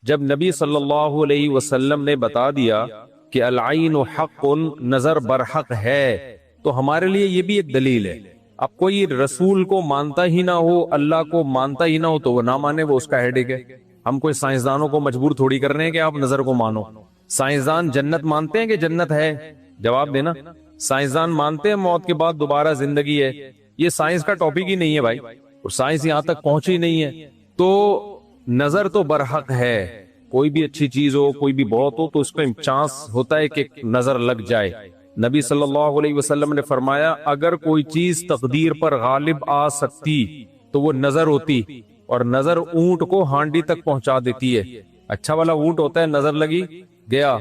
جب نبی صلی اللہ علیہ وسلم نے بتا دیا کہ العین حق، نظر برحق ہے، تو ہمارے لیے یہ بھی ایک دلیل ہے۔ اب کوئی رسول کو مانتا ہی نہ ہو، اللہ کو مانتا ہی نہ ہو، تو وہ نہ مانے، وہ اس کا ہیڈک ہے۔ ہم کوئی سائنسدانوں کو مجبور تھوڑی کر رہے ہیں کہ آپ نظر کو مانو۔ سائنسدان جنت مانتے ہیں کہ جنت ہے؟ جواب دینا۔ سائنسدان مانتے ہیں موت کے بعد دوبارہ زندگی ہے؟ یہ سائنس کا ٹاپک ہی نہیں ہے بھائی، اور سائنس یہاں تک پہنچی نہیں ہے۔ تو نظر تو برحق ہے، کوئی بھی اچھی چیز ہو، کوئی بھی بہت ہو، تو اس کا چانس ہوتا ہے کہ نظر لگ جائے۔ نبی صلی اللہ علیہ وسلم نے فرمایا اگر کوئی چیز تقدیر پر غالب آ سکتی تو وہ نظر ہوتی، اور نظر اونٹ کو ہانڈی تک پہنچا دیتی ہے۔ اچھا والا اونٹ ہوتا ہے، نظر لگی گیا۔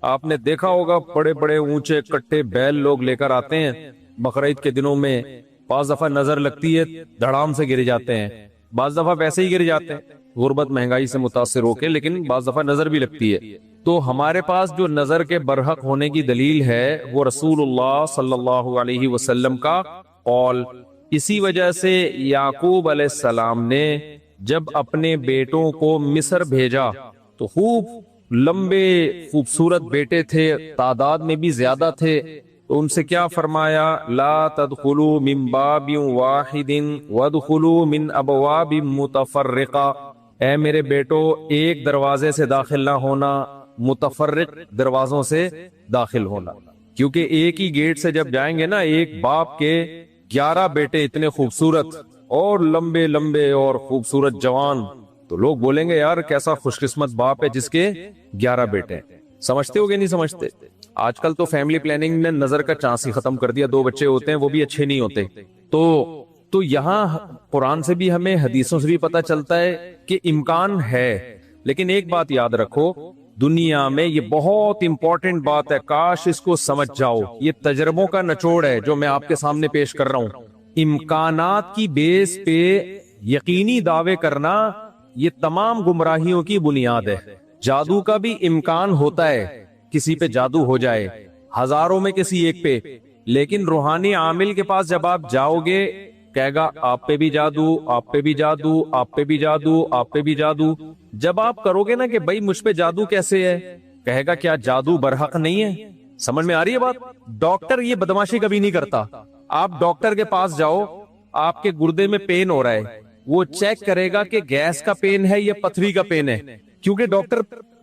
آپ نے دیکھا ہوگا بڑے بڑے اونچے کٹے بیل لوگ لے کر آتے ہیں بقرعید کے دنوں میں، بعض دفعہ نظر لگتی ہے دھڑام سے گر جاتے ہیں، بعض دفعہ ویسے ہی گر جاتے ہیں غربت مہنگائی سے متاثر ہو کے، لیکن بعض دفعہ نظر بھی لگتی ہے۔ تو ہمارے پاس جو نظر کے برحق ہونے کی دلیل ہے وہ رسول اللہ صلی اللہ علیہ وسلم کا قول۔ اسی وجہ سے یعقوب علیہ السلام نے جب اپنے بیٹوں کو مصر بھیجا تو خوب لمبے خوبصورت بیٹے تھے، تعداد میں بھی زیادہ تھے، تو ان سے کیا فرمایا؟ لا تدخلوا من باب واحد وادخلوا من ابواب متفرقہ۔ اے میرے بیٹو، ایک دروازے سے داخل نہ ہونا، متفرق دروازوں سے داخل ہونا، کیونکہ ایک ہی گیٹ سے جب جائیں گے نا، ایک باپ کے 11 بیٹے اتنے خوبصورت اور لمبے لمبے اور خوبصورت جوان، تو لوگ بولیں گے یار کیسا خوش قسمت باپ ہے جس کے 11 بیٹے ہیں۔ سمجھتے ہو گے نہیں سمجھتے؟ آج کل تو فیملی پلاننگ نے نظر کا چانس ہی ختم کر دیا، 2 بچے ہوتے ہیں وہ بھی اچھے نہیں ہوتے۔ تو یہاں قرآن سے بھی ہمیں، حدیثوں سے بھی پتہ چلتا ہے کہ امکان ہے، لیکن ایک بات یاد رکھو، دنیا میں یہ بہت امپورٹنٹ بات ہے، کاش اس کو سمجھ جاؤ، یہ تجربوں کا نچوڑ ہے جو میں آپ کے سامنے پیش کر رہا ہوں۔ امکانات کی بیس پہ یقینی دعوے کرنا یہ تمام گمراہیوں کی بنیاد ہے۔ جادو کا بھی امکان ہوتا ہے، کسی پہ جادو ہو جائے، ہزاروں میں کسی ایک پہ، لیکن روحانی عامل کے پاس جب آپ جاؤ گے کہے گا آپ پہ بھی جادو، آپ پہ بھی جادو، آپ پہ بھی جادو، آپ پہ بھی جادو۔ جب آپ کرو گے نا کہ بھائی مجھ پہ جادو کیسے ہے، کہے گا کیا جادو برحق نہیں ہے؟ سمجھ میں آ رہی ہے بات؟ ڈاکٹر یہ بدماشی کبھی نہیں کرتا۔ آپ ڈاکٹر کے پاس جاؤ، آپ کے گردے میں پین ہو رہا ہے، وہ چیک کرے گا کہ گیس کا پین ہے یا پتھری کا پین ہے، کیونکہ ڈاکٹر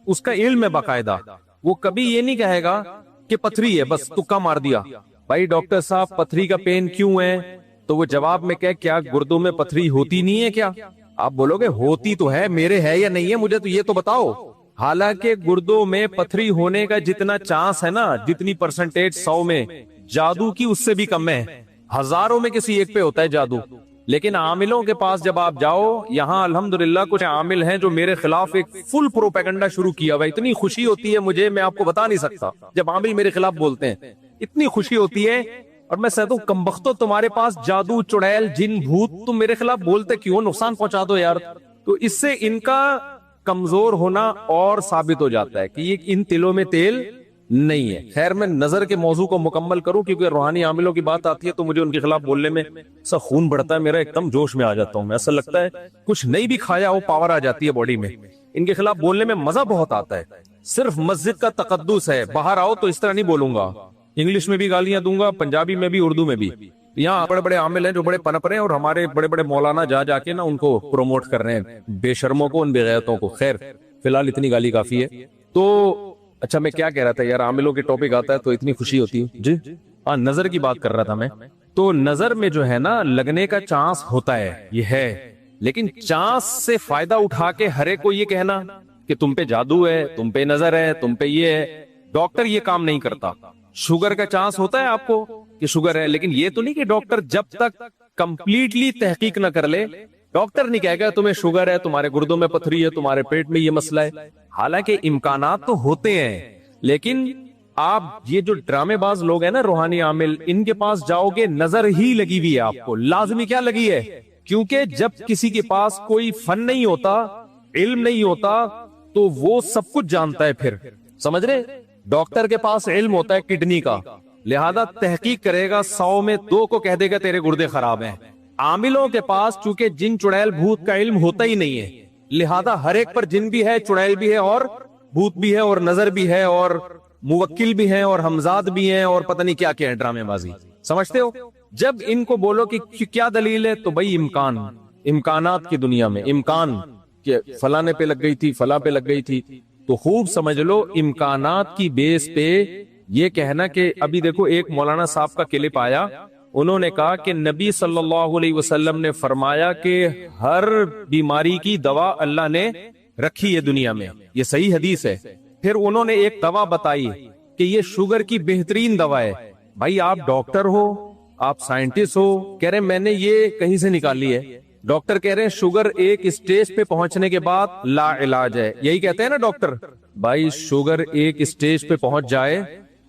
اس کا علم ہے باقاعدہ، وہ کبھی یہ نہیں کہے گا کہ پتھری ہے بس تکا مار دیا۔ بھائی ڈاکٹر صاحب پتھری کا پین کیوں ہے؟ تو وہ جواب میں کہ کیا گردوں میں پتھری ہوتی نہیں ہے کیا؟ آپ بولو گے ہوتی تو ہے، میرے ہے یا نہیں ہے مجھے تو یہ تو بتاؤ۔ حالانکہ گردوں میں پتھری ہونے کا جتنا چانس ہے نا، جتنی پرسنٹیج 100 میں، جادو کی اس سے بھی کم ہے، ہزاروں میں کسی ایک پہ ہوتا ہے جادو۔ لیکن عاملوں کے پاس جب آپ جاؤ، یہاں الحمدللہ کچھ عامل ہیں جو میرے خلاف ایک فل پروپیگنڈا شروع کیا ہوا، اتنی خوشی ہوتی ہے مجھے، میں آپ کو بتا نہیں سکتا، جب عامل میرے خلاف بولتے ہیں اتنی خوشی ہوتی ہے، اور میں کہتا ہوں کمبختو تمہارے پاس جادو، چڑیل، جن، بھوت، تم میرے خلاف بولتے کیوں؟ نقصان پہنچا دو یار۔ تو اس سے ان کا کمزور ہونا اور ثابت ہو جاتا ہے کہ یہ ان تلوں میں تیل نہیں ہے۔ خیر میں نظر کے موضوع کو مکمل کروں، کیونکہ روحانی عاملوں کی بات آتی ہے تو مجھے ان کے خلاف بولنے میں ایسا خون بڑھتا ہے میرا، ایک دم جوش میں آ جاتا ہوں میں، ایسا لگتا ہے کچھ نہیں بھی کھایا ہو پاور آ جاتی ہے باڈی میں۔ ان کے خلاف بولنے میں مزہ بہت آتا ہے، صرف مسجد کا تقدس ہے، باہر آؤ تو اس طرح نہیں بولوں گا، انگلش میں بھی گالیاں دوں گا، پنجابی میں بھی، اردو میں بھی۔ یہاں بڑے بڑے عامل ہیں جو بڑے پنپ رہے ہیں، اور ہمارے بڑے بڑے مولانا جا جا کے نا ان کو پروموٹ کر رہے ہیں، بے شرموں کو، ان بے غیرتوں کو۔ خیر فی الحال اتنی گالی کافی ہے۔ تو اچھا میں کیا کہہ رہا تھا یار، عاملوں کے ٹاپک آتا ہے تو اتنی خوشی ہوتی ہے جی۔ ہاں نظر کی بات کر رہا تھا میں۔ تو نظر میں جو ہے نا لگنے کا چانس ہوتا ہے، یہ ہے، لیکن چانس سے فائدہ اٹھا کے ہر ایک کو یہ کہنا کہ تم پہ جادو ہے، تم پہ نظر ہے، تم پہ یہ ہے، ڈاکٹر یہ کام نہیں کرتا۔ شوگر کا چانس ہوتا ہے آپ کو کہ شوگر ہے، لیکن یہ تو نہیں کہ ڈاکٹر جب تک کمپلیٹلی تحقیق نہ کر لے، ڈاکٹر نہیں کہے گا تمہیں شوگر ہے، تمہارے گردوں میں پتھری ہے، تمہارے پیٹ میں یہ مسئلہ ہے۔ حالانکہ امکانات تو ہوتے ہیں، لیکن آپ یہ جو ڈرامے باز لوگ ہیں نا روحانی عامل، ان کے پاس جاؤ گے نظر ہی لگی ہوئی ہے آپ کو، لازمی کیا لگی ہے؟ کیونکہ جب کسی کے پاس کوئی فن نہیں ہوتا، علم نہیں ہوتا، تو وہ سب کچھ جانتا ہے۔ پھر سمجھ رہے، ڈاکٹر کے پاس علم ہوتا ہے کڈنی کا، لہذا تحقیق کرے گا، 100 میں 2 کو کہہ دے گا تیرے گردے خراب ہیں۔ عاملوں کے پاس چونکہ جن چڑیل بھوت کا علم ہوتا ہی نہیں ہے، لہذا ہر ایک پر جن بھی ہے، چڑیل بھی ہے، اور بھوت بھی ہے، اور نظر بھی ہے، اور موکل بھی ہیں، اور ہمزاد بھی ہیں، اور پتہ نہیں کیا کیا ہے، ڈرامے بازی. سمجھتے ہو؟ جب ان کو بولو کہ کیا دلیل ہے، تو بھائی امکانات کی دنیا میں امکان کہ فلانے پہ لگ گئی تھی، فلاں پہ لگ گئی تھی، تو خوب سمجھ لو امکانات کی بیس پہ یہ کہنا کہ ابھی دیکھو ایک مولانا صاحب کا کلپ آیا، انہوں نے کہا کہ نبی صلی اللہ علیہ وسلم نے فرمایا کہ ہر بیماری کی دوا اللہ نے رکھی ہے دنیا میں، یہ صحیح حدیث ہے. پھر انہوں نے ایک دوا بتائی کہ یہ شوگر کی بہترین دوا ہے. بھائی آپ ڈاکٹر ہو، آپ سائنٹسٹ ہو، کہہ رہے ہیں میں نے یہ کہیں سے نکالی ہے. ڈاکٹر کہہ رہے ہیں شوگر ایک اسٹیج پہ پہنچنے کے بعد لا علاج ہے، یہی کہتے ہیں نا ڈاکٹر. بھائی شوگر ایک اسٹیج پہ پہنچ جائے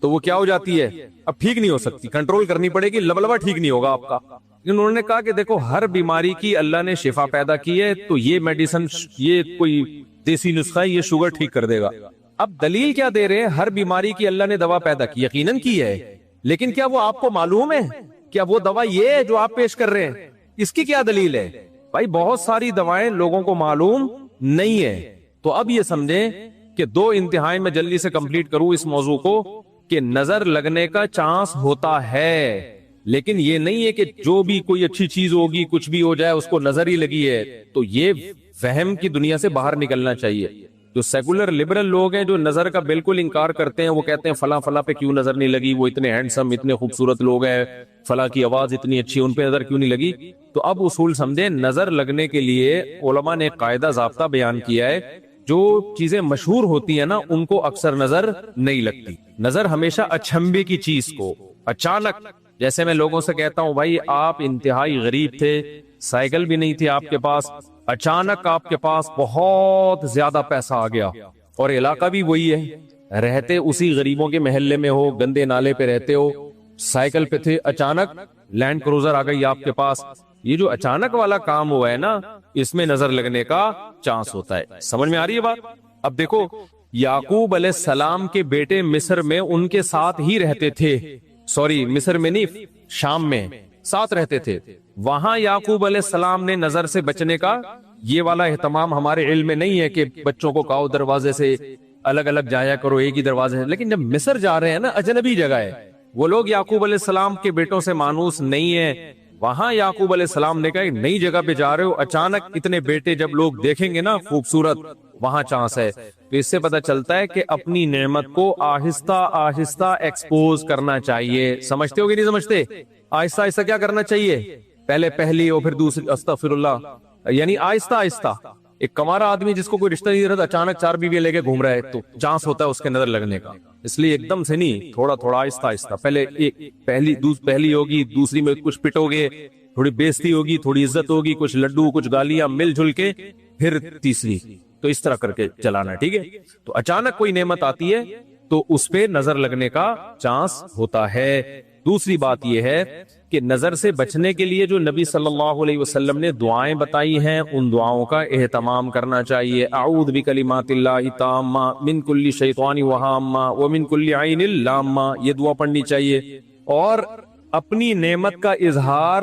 تو وہ کیا ہو جاتی ہے، اب ٹھیک نہیں ہو سکتی، کنٹرول کرنی پڑے گی، لبلبا ٹھیک نہیں ہوگا آپ کا. انہوں نے کہا کہ دیکھو ہر بیماری کی اللہ نے شفا پیدا کی ہے، تو یہ میڈیسن، یہ کوئی دیسی نسخہ ہے، یہ شوگر ٹھیک کر دے گا. اب دلیل کیا دے رہے ہیں؟ ہر بیماری کی اللہ نے دوا پیدا کی، یقیناً کی ہے، لیکن کیا وہ آپ کو معلوم ہے؟ کیا وہ دوا یہ ہے جو آپ پیش کر رہے ہیں؟ اس کی کیا دلیل ہے؟ بھائی بہت ساری دوائیں لوگوں کو معلوم نہیں ہے. تو اب یہ سمجھیں کہ دو انتہائی میں جلدی سے کمپلیٹ کروں اس موضوع کو، کہ نظر لگنے کا چانس ہوتا ہے، لیکن یہ نہیں ہے کہ جو بھی کوئی اچھی چیز ہوگی، کچھ بھی ہو جائے اس کو نظر ہی لگی ہے. تو یہ وہم کی دنیا سے باہر نکلنا چاہیے. جو سیکولر لبرل لوگ ہیں جو نظر کا بالکل انکار کرتے ہیں، وہ کہتے ہیں فلاں فلاں پہ کیوں نظر نہیں لگی، وہ اتنے ہینڈسم، اتنے خوبصورت لوگ ہیں، فلاں کی آواز اتنی اچھی، ان پہ نظر کیوں نہیں لگی. تو اب اصول سمجھیں، نظر لگنے کے لیے علماء نے قاعدہ ضابطہ بیان کیا ہے. جو چیزیں مشہور ہوتی ہیں نا ان کو اکثر نظر نہیں لگتی. نظر ہمیشہ اچھمبے کی چیز کو اچانک، جیسے میں لوگوں سے کہتا ہوں بھائی آپ انتہائی غریب تھے، سائیکل بھی نہیں تھی آپ کے پاس، اچانک آپ کے پاس بہت زیادہ پیسہ آ گیا، اور علاقہ بھی وہی ہے، رہتے اسی غریبوں کے محلے میں ہو، گندے نالے پہ رہتے ہو، سائیکل پہ تھے، اچانک لینڈ کروزر آ گئی آپ کے پاس. یہ جو اچانک والا کام ہوا ہے نا، اس میں نظر لگنے کا چانس ہوتا ہے. سمجھ میں آ رہی ہے بات؟ اب دیکھو یعقوب علیہ السلام کے بیٹے مصر میں ان کے ساتھ ہی رہتے تھے، سوری مصر میں نہیں، شام میں ساتھ رہتے تھے. وہاں یعقوب علیہ السلام نے نظر سے بچنے کا یہ والا اہتمام ہمارے علم میں نہیں ہے کہ بچوں کو کہو دروازے سے الگ الگ جایا کرو، ایک ہی دروازے سے. لیکن جب مصر جا رہے ہیں نا، اجنبی جگہ ہے، وہ لوگ یعقوب علیہ السلام کے بیٹوں سے مانوس نہیں ہے. وہاں یعقوب علیہ السلام نے کہا ایک نئی جگہ پہ جا رہے ہو، اچانک اتنے بیٹے جب لوگ دیکھیں گے نا خوبصورت، وہاں چانس ہے. تو اس سے پتہ چلتا ہے کہ اپنی نعمت کو آہستہ آہستہ ایکسپوز کرنا چاہیے. سمجھتے ہو کہ نہیں سمجھتے؟ آہستہ آہستہ کیا کرنا چاہیے؟ پہلے پہلی اور پھر دوسری، استغفر اللہ، یعنی آہستہ آہستہ. ایک کمارا آدمی جس کو کوئی رشتہ نہیں رہتا، اچانک 4 بیویاں لے کے گھوم رہا ہے، تو چانس ہوتا ہے اس کے نظر لگنے کا. اس لیے ایک دم سے نہیں، تھوڑا تھوڑا آہستہ آہستہ. پہلے ایک پہلی ہوگی، دوسری میں کچھ پٹو گے، تھوڑی بےزتی ہوگی، تھوڑی عزت ہوگی، کچھ لڈو کچھ گالیاں مل جل کے، پھر تیسری. تو اس طرح کر کے چلانا، ٹھیک ہے؟ تو اچانک کوئی نعمت آتی ہے تو اس پہ نظر لگنے کا چانس ہوتا ہے. دوسری بات یہ ہے کہ نظر سے بچنے کے لیے جو نبی صلی اللہ علیہ وسلم نے دعائیں بتائی ہیں، ان دعاؤں کا اہتمام کرنا چاہیے. اعوذ بکلمات اللہ التامہ من کل شیطان وہامہ ومن کل عین لامہ، یہ دعا پڑھنی چاہیے. اور اپنی نعمت کا اظہار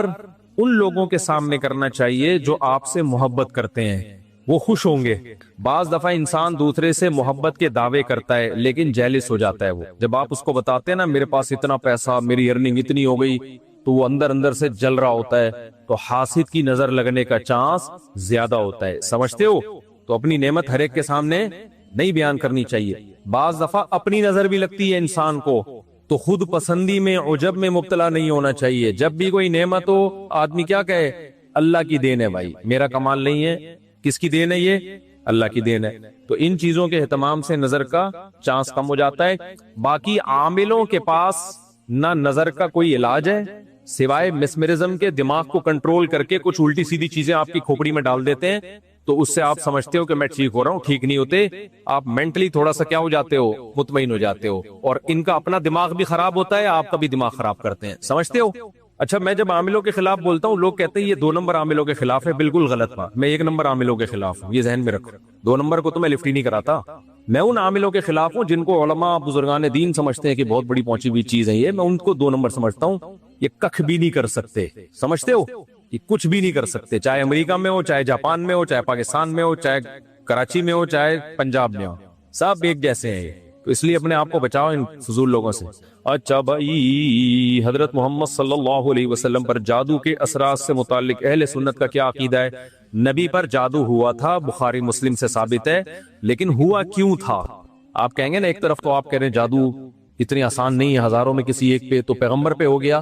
ان لوگوں کے سامنے کرنا چاہیے جو آپ سے محبت کرتے ہیں، وہ خوش ہوں گے. بعض دفعہ انسان دوسرے سے محبت کے دعوے کرتا ہے لیکن جیلس ہو جاتا ہے. وہ جب آپ اس کو بتاتے ہیں نا میرے پاس اتنا پیسہ، میری ارننگ اتنی ہو گئی، تو وہ اندر اندر سے جل رہا ہوتا ہے. تو حاسد کی نظر لگنے کا چانس زیادہ ہوتا ہے. سمجھتے ہو؟ تو اپنی نعمت ہر ایک کے سامنے نہیں بیان کرنی چاہیے. بعض دفعہ اپنی نظر بھی لگتی ہے انسان کو، تو خود پسندی میں، عجب میں مبتلا نہیں ہونا چاہیے. جب بھی کوئی نعمت ہو، آدمی کیا کہے؟ اللہ کی دین ہے بھائی، میرا کمال نہیں ہے. کس کی دین ہے؟ یہ اللہ کی دین ہے. تو ان چیزوں کے اہتمام سے نظر کا چانس کم ہو جاتا ہے. باقی عاملوں کے پاس نہ نظر کا کوئی علاج ہے سوائے مسمرزم کے. دماغ کو کنٹرول کر کے کچھ الٹی سیدھی چیزیں آپ کی کھوپڑی میں ڈال دیتے ہیں، تو اس سے آپ سمجھتے ہو کہ میں ٹھیک ہو رہا ہوں. ٹھیک نہیں ہوتے، آپ مینٹلی تھوڑا سا کیا ہو جاتے ہو؟ مطمئن ہو جاتے ہو. اور ان کا اپنا دماغ بھی خراب ہوتا ہے، آپ کا بھی دماغ خراب کرتے ہیں. سمجھتے ہو؟ اچھا، میں جب عاملوں کے خلاف بولتا ہوں، لوگ کہتے ہیں یہ 2 نمبر عاملوں کے خلاف ہے. بالکل غلط بات. میں 1 نمبر عاملوں کے خلاف ہوں، یہ ذہن میں رکھو. 2 نمبر کو تو میں لفٹ ہی نہیں کراتا. میں ان عاملوں کے خلاف ہوں جن کو علماء بزرگان دین سمجھتے ہیں کہ بہت بڑی پہنچی ہوئی چیز ہے یہ. میں ان کو 2 نمبر سمجھتا ہوں. یہ کخ بھی نہیں کر سکتے. سمجھتے ہو؟ کہ کچھ بھی نہیں کر سکتے، چاہے امریکہ میں ہو، چاہے جاپان میں ہو، چاہے پاکستان میں ہو، چاہے کراچی میں ہو، چاہے پنجاب میں ہو، سب ایک جیسے ہیں، تو اس لیے اپنے آپ کو بچاؤ ان فضول لوگوں سے۔ اچھا بھائی، حضرت محمد صلی اللہ علیہ وسلم پر جادو کے اثرات سے متعلق اہل سنت کا کیا عقیدہ ہے؟ نبی پر جادو ہوا تھا، بخاری مسلم سے ثابت ہے، لیکن ہوا کیوں تھا؟ آپ کہیں گے نا ایک طرف تو آپ کہہ رہے ہیں جادو اتنی آسان نہیں ہے، ہزاروں میں کسی ایک پہ، تو پیغمبر پہ ہو گیا۔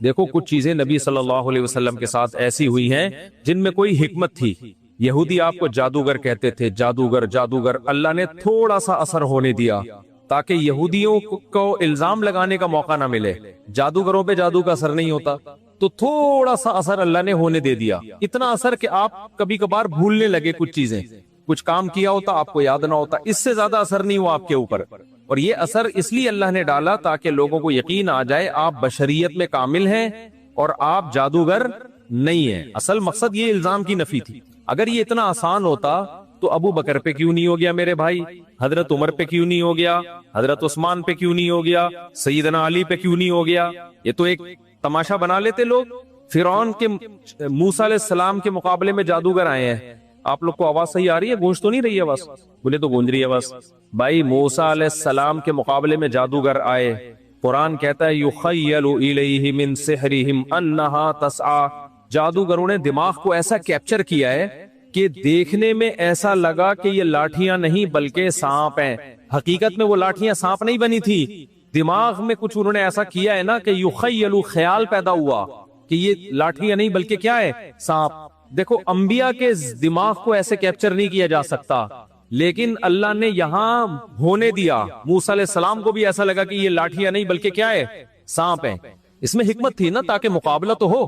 دیکھو کچھ چیزیں نبی صلی اللہ علیہ وسلم کے ساتھ ایسی ہوئی ہیں جن میں کوئی حکمت تھی۔ یہودی آپ کو جادوگر کہتے تھے، جادوگر جادوگر، اللہ نے تھوڑا سا اثر ہونے دیا تاکہ یہودیوں کو الزام لگانے کا موقع نہ ملے۔ جادوگروں پہ جادو کا اثر نہیں ہوتا، تو تھوڑا سا اثر اللہ نے ہونے دے دیا، اتنا اثر کہ آپ کبھی کبھار بھولنے لگے کچھ چیزیں، کچھ کام کیا ہوتا آپ کو یاد نہ ہوتا، اس سے زیادہ اثر نہیں ہوا آپ کے اوپر۔ اور یہ اثر اس لیے اللہ نے ڈالا تاکہ لوگوں کو یقین آ جائے آپ بشریت میں کامل ہیں اور آپ جادوگر نہیں ہیں۔ اصل مقصد یہ الزام کی نفی تھی۔ اگر یہ اتنا آسان ہوتا تو ابو بکر پہ کیوں نہیں ہو گیا میرے بھائی؟ حضرت عمر پہ کیوں نہیں ہو گیا؟ حضرت عثمان پہ کیوں نہیں ہو گیا؟ سیدنا علی پہ کیوں نہیں ہو گیا؟ یہ تو ایک تماشا بنا لیتے لوگ۔ فرعون کے موسیٰ علیہ السلام کے مقابلے میں جادوگر آئے ہیں۔ آپ لوگ کو آواز صحیح آ رہی ہے؟ گونج تو نہیں رہی ہے آواز؟ بولے تو گونج رہی ہے آواز۔ بھائی موسیٰ علیہ السلام کے مقابلے میں جادوگر آئے، قرآن کہتا ہے یخیل الیہ من سحرہم انہا تسعی، جادوگروں نے دماغ کو ایسا کیپچر کیا ہے کہ دیکھنے میں ایسا لگا کہ یہ لاٹھیاں نہیں بلکہ سانپ ہیں۔ حقیقت میں وہ لاٹھیاں سانپ نہیں بنی تھی، دماغ میں کچھ انہوں نے ایسا کیا ہے نا کہ یخیل، خیال پیدا ہوا کہ یہ لاٹھیاں نہیں بلکہ کیا ہے؟ سانپ۔ دیکھو انبیاء کے دماغ کو ایسے کیپچر نہیں کیا جا سکتا، لیکن اللہ نے یہاں ہونے دیا۔ موسیٰ علیہ السلام کو بھی ایسا لگا کہ یہ لاٹھیاں نہیں بلکہ کیا ہے؟ سانپ ہیں۔ اس میں حکمت تھی نا تاکہ مقابلہ تو ہو۔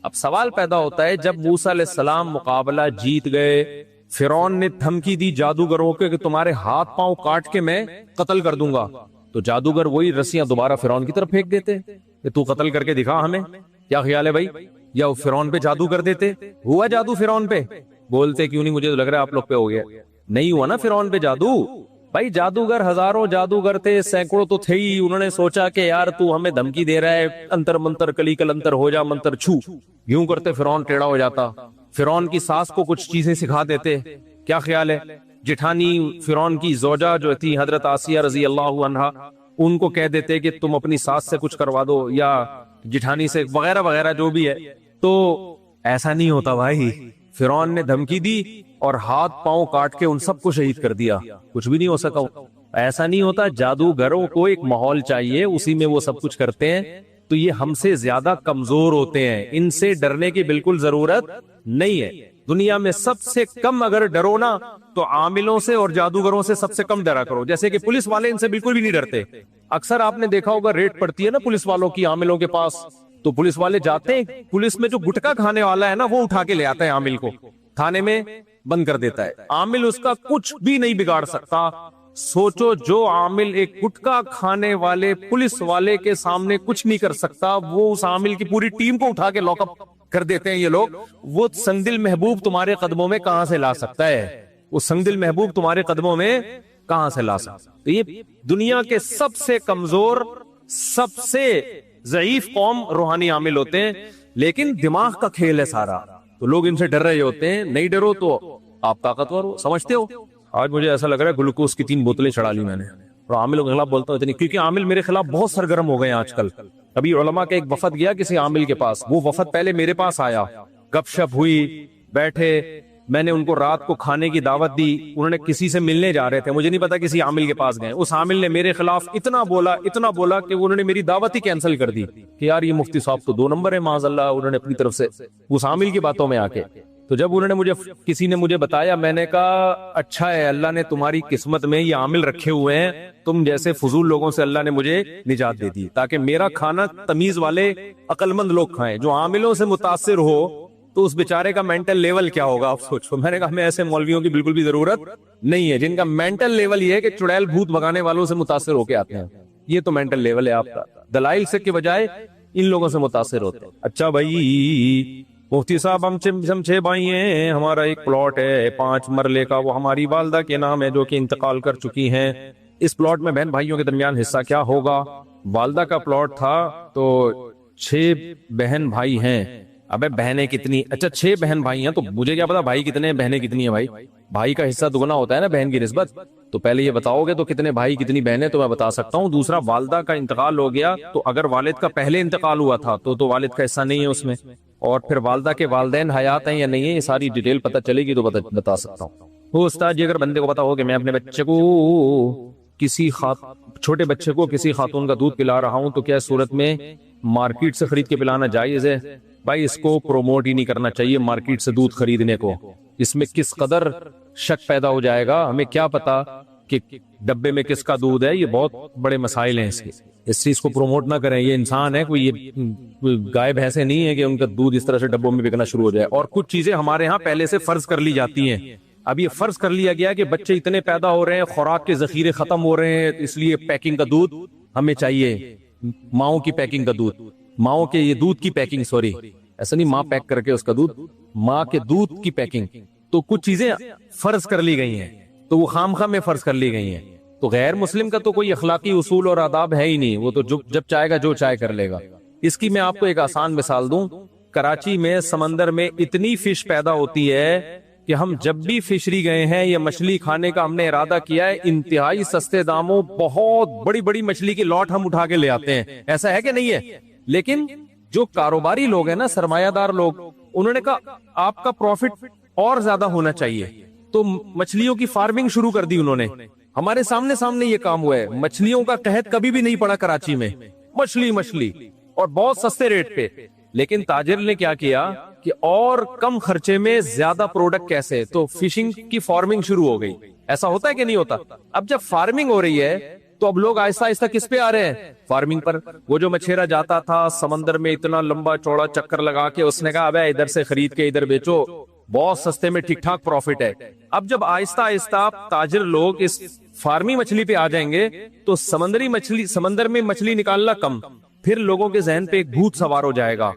اب سوال پیدا ہوتا ہے جب موسیٰ علیہ السلام مقابلہ جیت گئے، فرعون نے دھمکی دی جادوگروں کے کہ تمہارے ہاتھ پاؤں کاٹ کے میں قتل کر دوں گا، تو جادوگر وہی رسیاں دوبارہ فرعون کی طرف پھینک دیتے کہ تو قتل کر کے دکھا ہمیں۔ کیا خیال ہے بھائی؟ یا فرعون پہ جادو کر دیتے؟ ہوا جادو فرعون پہ؟ بولتے کیوں نہیں؟ مجھے تو لگ رہا ہے آپ لوگ پہ ہو گیا۔ نہیں ہوا نا فرعون پہ جادو۔ بھائی جادوگر ہزاروں جادوگر تھے، سینکڑوں تو تھے ہی، انہوں نے سوچا کہ یار تو ہمیں دھمکی دے رہا ہے، انتر منتر کلی کل انتر ہو جا منتر چھو، یوں کرتے فرعون ٹیڑھا ہو جاتا، فرعون کی ساس کو کچھ چیزیں سکھا دیتے۔ کیا خیال ہے؟ جٹھانی فرعون کی زوجہ جو تھی حضرت آسیہ رضی اللہ عنہا، ان کو کہہ دیتے کہ تم اپنی ساس سے کچھ کروا دو یا جٹھانی سے، وغیرہ وغیرہ جو بھی ہے۔ تو ایسا نہیں ہوتا بھائی، فرعون نے دھمکی دی اور ہاتھ پاؤں کاٹ کے ان سب کو شہید کر دیا، کچھ بھی نہیں ہو سکا۔ ایسا نہیں ہوتا، جادوگروں کو ایک ماحول چاہیے، اسی میں وہ سب کچھ کرتے ہیں۔ تو یہ ہم سے زیادہ کمزور ہوتے ہیں، ان سے ڈرنے کی بالکل ضرورت نہیں ہے۔ دنیا میں سب سے کم اگر ڈرو نا تو عاملوں سے اور جادوگروں سے سب سے کم ڈرا کرو۔ جیسے کہ پولیس والے ان سے بالکل بھی نہیں ڈرتے۔ اکثر آپ نے دیکھا ہوگا ریڈ پڑتی ہے نا پولیس والوں کی عاملوں کے پاس، تو پولیس والے جاتے ہیں، پولیس میں جو گٹکا کھانے والا ہے نا وہ اٹھا کے لے آتا ہے عامل کو، تھانے میں بند کر دیتا ہے۔ عامل اس کا کچھ بھی نہیں بگاڑ سکتا۔ سوچو جو عامل ایک گٹکا کھانے والے پولیس والے کے سامنے کچھ نہیں کر سکتا، وہ اس عامل کی پوری ٹیم کو اٹھا کے لاک اپ کر دیتے ہیں یہ لوگ، وہ سنگدل محبوب تمہارے قدموں میں کہاں سے لا سکتا ہے؟ وہ سنگدل محبوب تمہارے قدموں میں کہاں سے لا سکتا؟ تو یہ دنیا کے سب سے کمزور، سب سے ضعیف قوم روحانی عامل ہوتے ہیں، لیکن دماغ کا کھیل ہے سارا، تو لوگ ان سے ڈر رہے ہوتے ہیں۔ نہیں ڈرو تو آپ طاقتور ہو، سمجھتے ہو۔ آج مجھے ایسا لگ رہا ہے گلوکوز کی 3 بوتلیں چڑھا لی میں نے، اور عاملوں کے خلاف بولتا ہوں اتنی، کیونکہ عامل میرے خلاف بہت سرگرم ہو گئے ہیں آج کل۔ ابھی علماء کا ایک وفد گیا کسی عامل کے پاس، وہ وفد پہلے میرے پاس آیا، گپ شپ ہوئی، بیٹھے، میں نے ان کو رات کو کھانے کی دعوت دی، انہوں نے کسی سے ملنے جا رہے تھے، مجھے نہیں پتا کسی عامل کے پاس گئے، اس عامل نے میرے خلاف اتنا بولا کہ انہوں نے میری دعوت ہی کینسل کر دی کہ یار یہ مفتی صاحب تو 2 نمبر ہے معاذ اللہ، انہوں نے اپنی طرف سے اس عامل کی باتوں میں آ کے۔ تو جب انہوں نے کسی نے مجھے بتایا، میں نے کہا اچھا ہے، اللہ نے تمہاری قسمت میں یہ عامل رکھے ہوئے ہیں، تم جیسے فضول لوگوں سے اللہ نے مجھے نجات دے دی، تاکہ میرا کھانا تمیز والے عقل مند لوگ کھائیں۔ جو عاملوں سے متاثر ہو تو اس بیچارے کا مینٹل لیول کیا ہوگا آپ سوچو۔ میں نے کہا ہمیں ایسے مولویوں کی بالکل بھی ضرورت نہیں ہے جن کا مینٹل لیول یہ ہے کہ چڑیل بھوت بھگانے والوں سے متاثر ہو کے آتے ہیں، یہ تو مینٹل لیول ہے آپ کا، دلائل سے کے بجائے ان لوگوں سے متاثر ہوتے ہیں۔ اچھا بھائی مفتی صاحب، ہم 6 بھائی ہیں، ہمارا ایک پلاٹ ہے 5 مرلے کا، وہ ہماری والدہ کے نام ہے جو کہ انتقال کر چکی ہیں، اس پلاٹ میں بہن بھائیوں کے درمیان حصہ کیا ہوگا؟ والدہ کا پلاٹ تھا تو 6 بہن بھائی ہیں، ابے بہنیں کتنی, اچھا 6 بہن بھائی ہیں تو مجھے کیا پتا بھائی کتنے ہیں بہنیں کتنی ہیں. بھائی کا حصہ دگنا ہوتا ہے نا بہن کی نسبت. تو پہلے یہ بتاؤ گے تو کتنے بھائی کتنی بہنیں, تو میں بتا سکتا ہوں. دوسرا, والدہ کا انتقال ہو گیا تو اگر والد کا پہلے انتقال ہوا تھا تو والد کا حصہ نہیں ہے اس میں, اور پھر والدہ کے والدین حیات ہیں یا نہیں ہے, یہ ساری ڈیٹیل پتہ چلے گی تو بتا سکتا ہوں. وہ استاد جی اگر بندے کو پتا ہو کہ میں اپنے بچے کو چھوٹے بچے کو کسی خاتون کا دودھ پلا رہا ہوں تو کیا صورت میں مارکیٹ سے خرید کے پلانا جائز ہے؟ بھائی اس کو پروموٹ ہی نہیں کرنا چاہیے مارکیٹ سے دودھ خریدنے کو. اس میں کس قدر شک پیدا ہو جائے گا, ہمیں کیا پتا کہ ڈبے میں کس کا دودھ ہے. یہ بہت بڑے مسائل ہیں اس چیز کو پروموٹ نہ کریں. یہ انسان ہے, کوئی یہ گائے بھینسیں نہیں ہے کہ ان کا دودھ اس طرح سے ڈبوں میں بکنا شروع ہو جائے. اور کچھ چیزیں ہمارے ہاں پہلے سے فرض کر لی جاتی ہیں. اب یہ فرض کر لیا گیا کہ بچے اتنے پیدا ہو رہے ہیں, خوراک کے ذخیرے ختم ہو رہے ہیں, اس لیے پیکنگ کا دودھ ہمیں چاہیے. ماؤں کی پیکنگ کا دودھ, ماؤں کے یہ دودھ کی پیکنگ, سوری ایسا نہیں ماں پیک کر کے اس کا دودھ, ماں کے دودھ کی پیکنگ. تو کچھ چیزیں فرض کر لی گئی ہیں تو وہ خام میں فرض کر لی گئی ہیں. تو غیر مسلم کا تو کوئی اخلاقی اصول اور آداب ہے ہی نہیں, وہ تو جب چاہے گا جو چاہے کر لے گا. اس کی میں آپ کو ایک آسان مثال دوں. کراچی میں سمندر میں اتنی فش پیدا ہوتی ہے کہ ہم جب بھی فشری گئے ہیں یا مچھلی کھانے کا ہم نے ارادہ کیا ہے, انتہائی سستے داموں بہت بڑی بڑی مچھلی کی لاٹ ہم اٹھا کے لے آتے ہیں. ایسا ہے کہ نہیں ہے؟ لیکن جو کاروباری لوگ ہیں نا, سرمایہ دار لوگ, انہوں نے کہا آپ کا پروفٹ اور زیادہ ہونا چاہیے, تو مچھلیوں کی فارمنگ شروع کر دی انہوں نے. ہمارے سامنے یہ کام ہوا ہے. مچھلیوں کا قحط کبھی بھی نہیں پڑا کراچی میں, مچھلی اور بہت سستے ریٹ پہ. لیکن تاجر نے کیا کیا کہ اور کم خرچے میں زیادہ پروڈکٹ کیسے, تو فشنگ کی فارمنگ شروع ہو گئی. ایسا ہوتا ہے کہ نہیں ہوتا؟ اب جب فارمنگ ہو رہی ہے تو اب لوگ آہستہ آہستہ کس پہ آ رہے ہیں؟ فارمنگ پر. وہ جو مچھیرا جاتا تھا سمندر میں اتنا لمبا چوڑا چکر لگا کے, اس نے کہا ابے ادھر سے خرید کے ادھر بیچو, بہت سستے میں ٹھیک ٹھاک پروفٹ ہے. اب جب آہستہ آہستہ تاجر لوگ اس فارمی مچھلی پہ آ جائیں گے تو سمندر میں مچھلی نکالنا کم, پھر لوگوں کے ذہن پہ ایک بھوت سوار ہو جائے گا,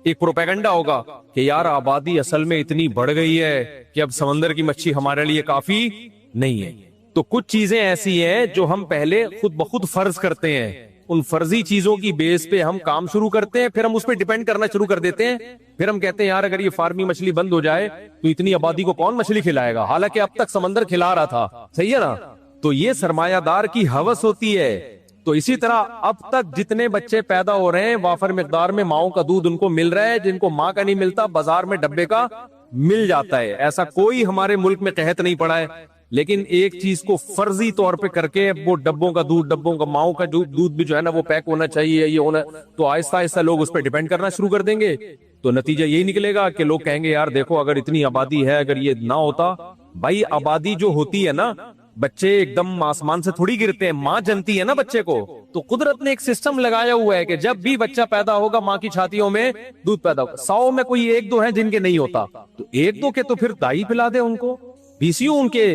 ایک پروپیگنڈا ہوگا کہ یار آبادی اصل میں اتنی بڑھ گئی ہے کہ اب سمندر کی مچھلی ہمارے لیے کافی نہیں ہے. تو کچھ چیزیں ایسی ہیں جو ہم پہلے خود بخود فرض کرتے ہیں, ان فرضی چیزوں کی بیس پہ ہم کام شروع کرتے ہیں, پھر ہم اس پہ ڈیپینڈ کرنا شروع کر دیتے ہیں. پھر ہم کہتے ہیں یار اگر یہ فارمی مچھلی بند ہو جائے تو اتنی آبادی کو کون مچھلی کھلائے گا, حالانکہ اب تک سمندر کھلا رہا تھا. صحیح ہے نا؟ تو یہ سرمایہ دار کی ہوس ہوتی ہے. تو اسی طرح اب تک جتنے بچے پیدا ہو رہے ہیں وافر مقدار میں ماؤں کا دودھ ان کو مل رہا ہے, جن کو ماں کا نہیں ملتا بازار میں ڈبے کا مل جاتا ہے. ایسا کوئی ہمارے ملک میں قحط نہیں پڑا ہے. لیکن ایک چیز کو فرضی طور پہ کر کے وہ ڈبوں کا ماؤں کا دودھ بھی جو ہے نا وہ پیک ہونا چاہیے, یہ ہونا, تو آہستہ آہستہ لوگ اس پہ ڈیپینڈ کرنا شروع کر دیں گے. تو نتیجہ یہی نکلے گا کہ لوگ کہیں گے یار دیکھو اگر اتنی آبادی ہے, اگر یہ نہ ہوتا. بھائی آبادی جو ہوتی ہے نا, بچے ایک دم آسمان سے تھوڑی گرتے ہیں, ماں جنتی ہے نا بچے کو. تو قدرت نے ایک سسٹم لگایا ہوا ہے کہ جب بھی بچہ پیدا ہوگا ماں کی چھاتیوں میں دودھ پیدا ہوگا. 100 میں کوئی 1-2 ہیں جن کے نہیں ہوتا, تو 1-2 کے تو پھر دائی پلا دے ان کو, PCO ان کے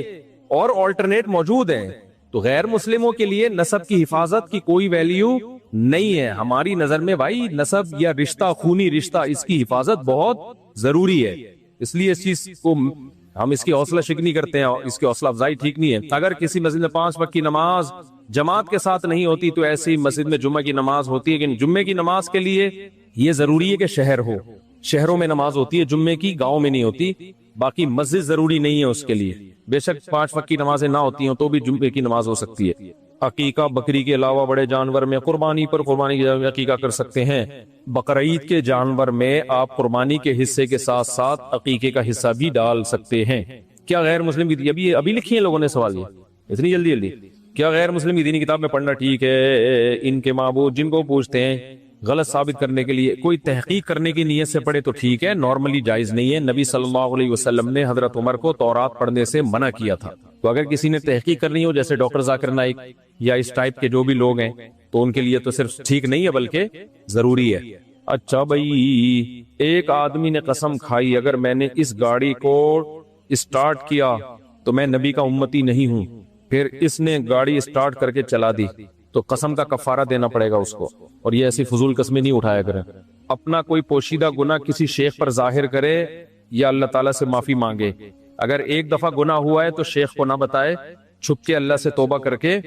اور آلٹرنیٹ موجود ہیں. تو غیر مسلموں کے لیے نسب کی حفاظت کی کوئی ویلیو نہیں ہے ہماری نظر میں. بھائی نسب یا رشتہ, خونی رشتہ, اس کی حفاظت بہت ضروری ہے. اس لیے اس چیز کو ہم اس کی حوصلہ شکنی کرتے ہیں, اس کی حوصلہ افزائی ٹھیک نہیں ہے. اگر کسی مسجد میں 5 وقت کی نماز جماعت کے ساتھ نہیں ہوتی تو ایسی مسجد میں جمعہ کی نماز ہوتی ہے. لیکن جمعے کی نماز کے لیے یہ ضروری ہے کہ شہر ہو, شہروں میں نماز ہوتی ہے جمعے کی, گاؤں میں نہیں ہوتی. باقی مسجد ضروری نہیں ہے اس کے لیے. بے شک 5 وقت کی نمازیں نہ ہوتی ہیں تو بھی جمعے کی نماز ہو سکتی ہے. عقیقہ بکری کے علاوہ بڑے جانور میں قربانی کی عقیقہ کر سکتے ہیں. بقرعید کے جانور میں آپ قربانی کے حصے کے ساتھ ساتھ عقیقے کا حصہ بھی ڈال سکتے ہیں. کیا غیر مسلم کی ابھی لکھی ہیں لوگوں نے سوال, یہ اتنی جلدی کیا غیر مسلم کی دینی کتاب میں پڑھنا ٹھیک ہے؟ ان کے معبود جن کو پوچھتے ہیں غلط ثابت کرنے کے لیے کوئی تحقیق کرنے کی نیت سے پڑھے تو ٹھیک ہے, نارملی جائز نہیں ہے. نبی صلی اللہ علیہ وسلم نے حضرت عمر کو تورات پڑھنے سے منع کیا تھا. تو اگر کسی نے تحقیق کرنی ہو جیسے ڈاکٹر ذاکر نائک یا اس ٹائپ کے جو بھی لوگ ہیں تو ان کے لیے تو صرف ٹھیک نہیں ہے بلکہ ضروری ہے. اچھا بھائی, ایک آدمی نے قسم کھائی اگر میں نے اس گاڑی کو اسٹارٹ کیا تو میں نبی کا امتی نہیں ہوں, پھر اس نے گاڑی اسٹارٹ کر کے چلا دی تو قسم کا کفارہ دینا پڑے گا اس کو. اور یہ ایسی فضول قسمیں نہیں اٹھایا کریں. اپنا کوئی پوشیدہ گناہ کسی شیخ پر ظاہر کرے یا اللہ تعالیٰ سے معافی مانگے. اگر ایک دفعہ گناہ ہوا ہے تو شیخ کو نہ بتائے, چھپ کے اللہ سے توبہ کر کے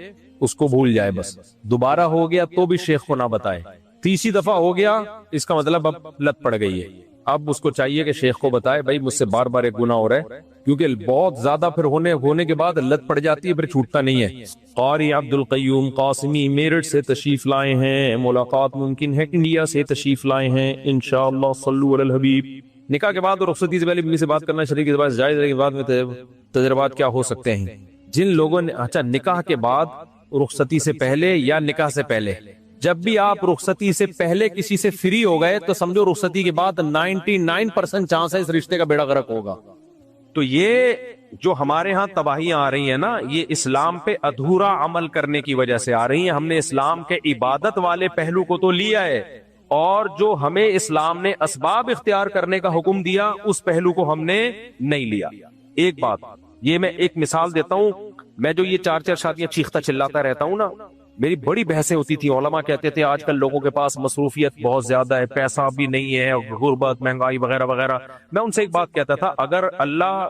اس کو بھول جائے بس. دوبارہ ہو گیا تو بھی شیخ کو نہ بتائے. تیسری دفعہ ہو گیا اس کا مطلب اب لت پڑ گئی ہے. اب اس کو چاہیے کہ شیخ کو بتائے بھائی مجھ سے بار بار ایک گناہ ہو رہا ہے، کیونکہ بہت زیادہ پھر ہونے کے بعد لت پڑ جاتی ہے، پھر چھوٹتا نہیں ہے۔ قاری عبد القیوم قاسمی میرٹھ سے تشریف لائے ہیں، ملاقات ممکن ہے انڈیا سے تشریف لائے ہیں انشاءاللہ، صلو علی الحبیب۔ نکاح کے بعد اور رخصتی سے پہلے بیوی سے بات کرنا شریعت کے بعد جائز ہے، کے بعد میں تجربات کیا ہو سکتے ہیں؟ جن لوگوں نے اچھا نکاح کے بعد رخصتی سے پہلے یا نکاح سے پہلے، جب بھی آپ رخصتی سے پہلے کسی سے فری ہو گئے تو سمجھو رخصتی کے بعد 99% چانس ہے اس رشتے کا بیڑا غرق ہوگا۔ تو یہ جو ہمارے ہاں تباہیاں آ رہی ہیں نا، یہ اسلام پہ ادھورا عمل کرنے کی وجہ سے آ رہی ہیں۔ ہم نے اسلام کے عبادت والے پہلو کو تو لیا ہے، اور جو ہمیں اسلام نے اسباب اختیار کرنے کا حکم دیا اس پہلو کو ہم نے نہیں لیا۔ ایک بات یہ میں ایک مثال دیتا ہوں، میں جو یہ 4 شادیاں چیختا چلاتا رہتا ہوں نا، میری بڑی بحثیں ہوتی تھی، علماء کہتے تھے آج کل لوگوں کے پاس مصروفیت بہت زیادہ ہے، پیسہ بھی نہیں ہے، غربت، مہنگائی وغیرہ وغیرہ۔ میں ان سے ایک بات کہتا تھا، اگر اللہ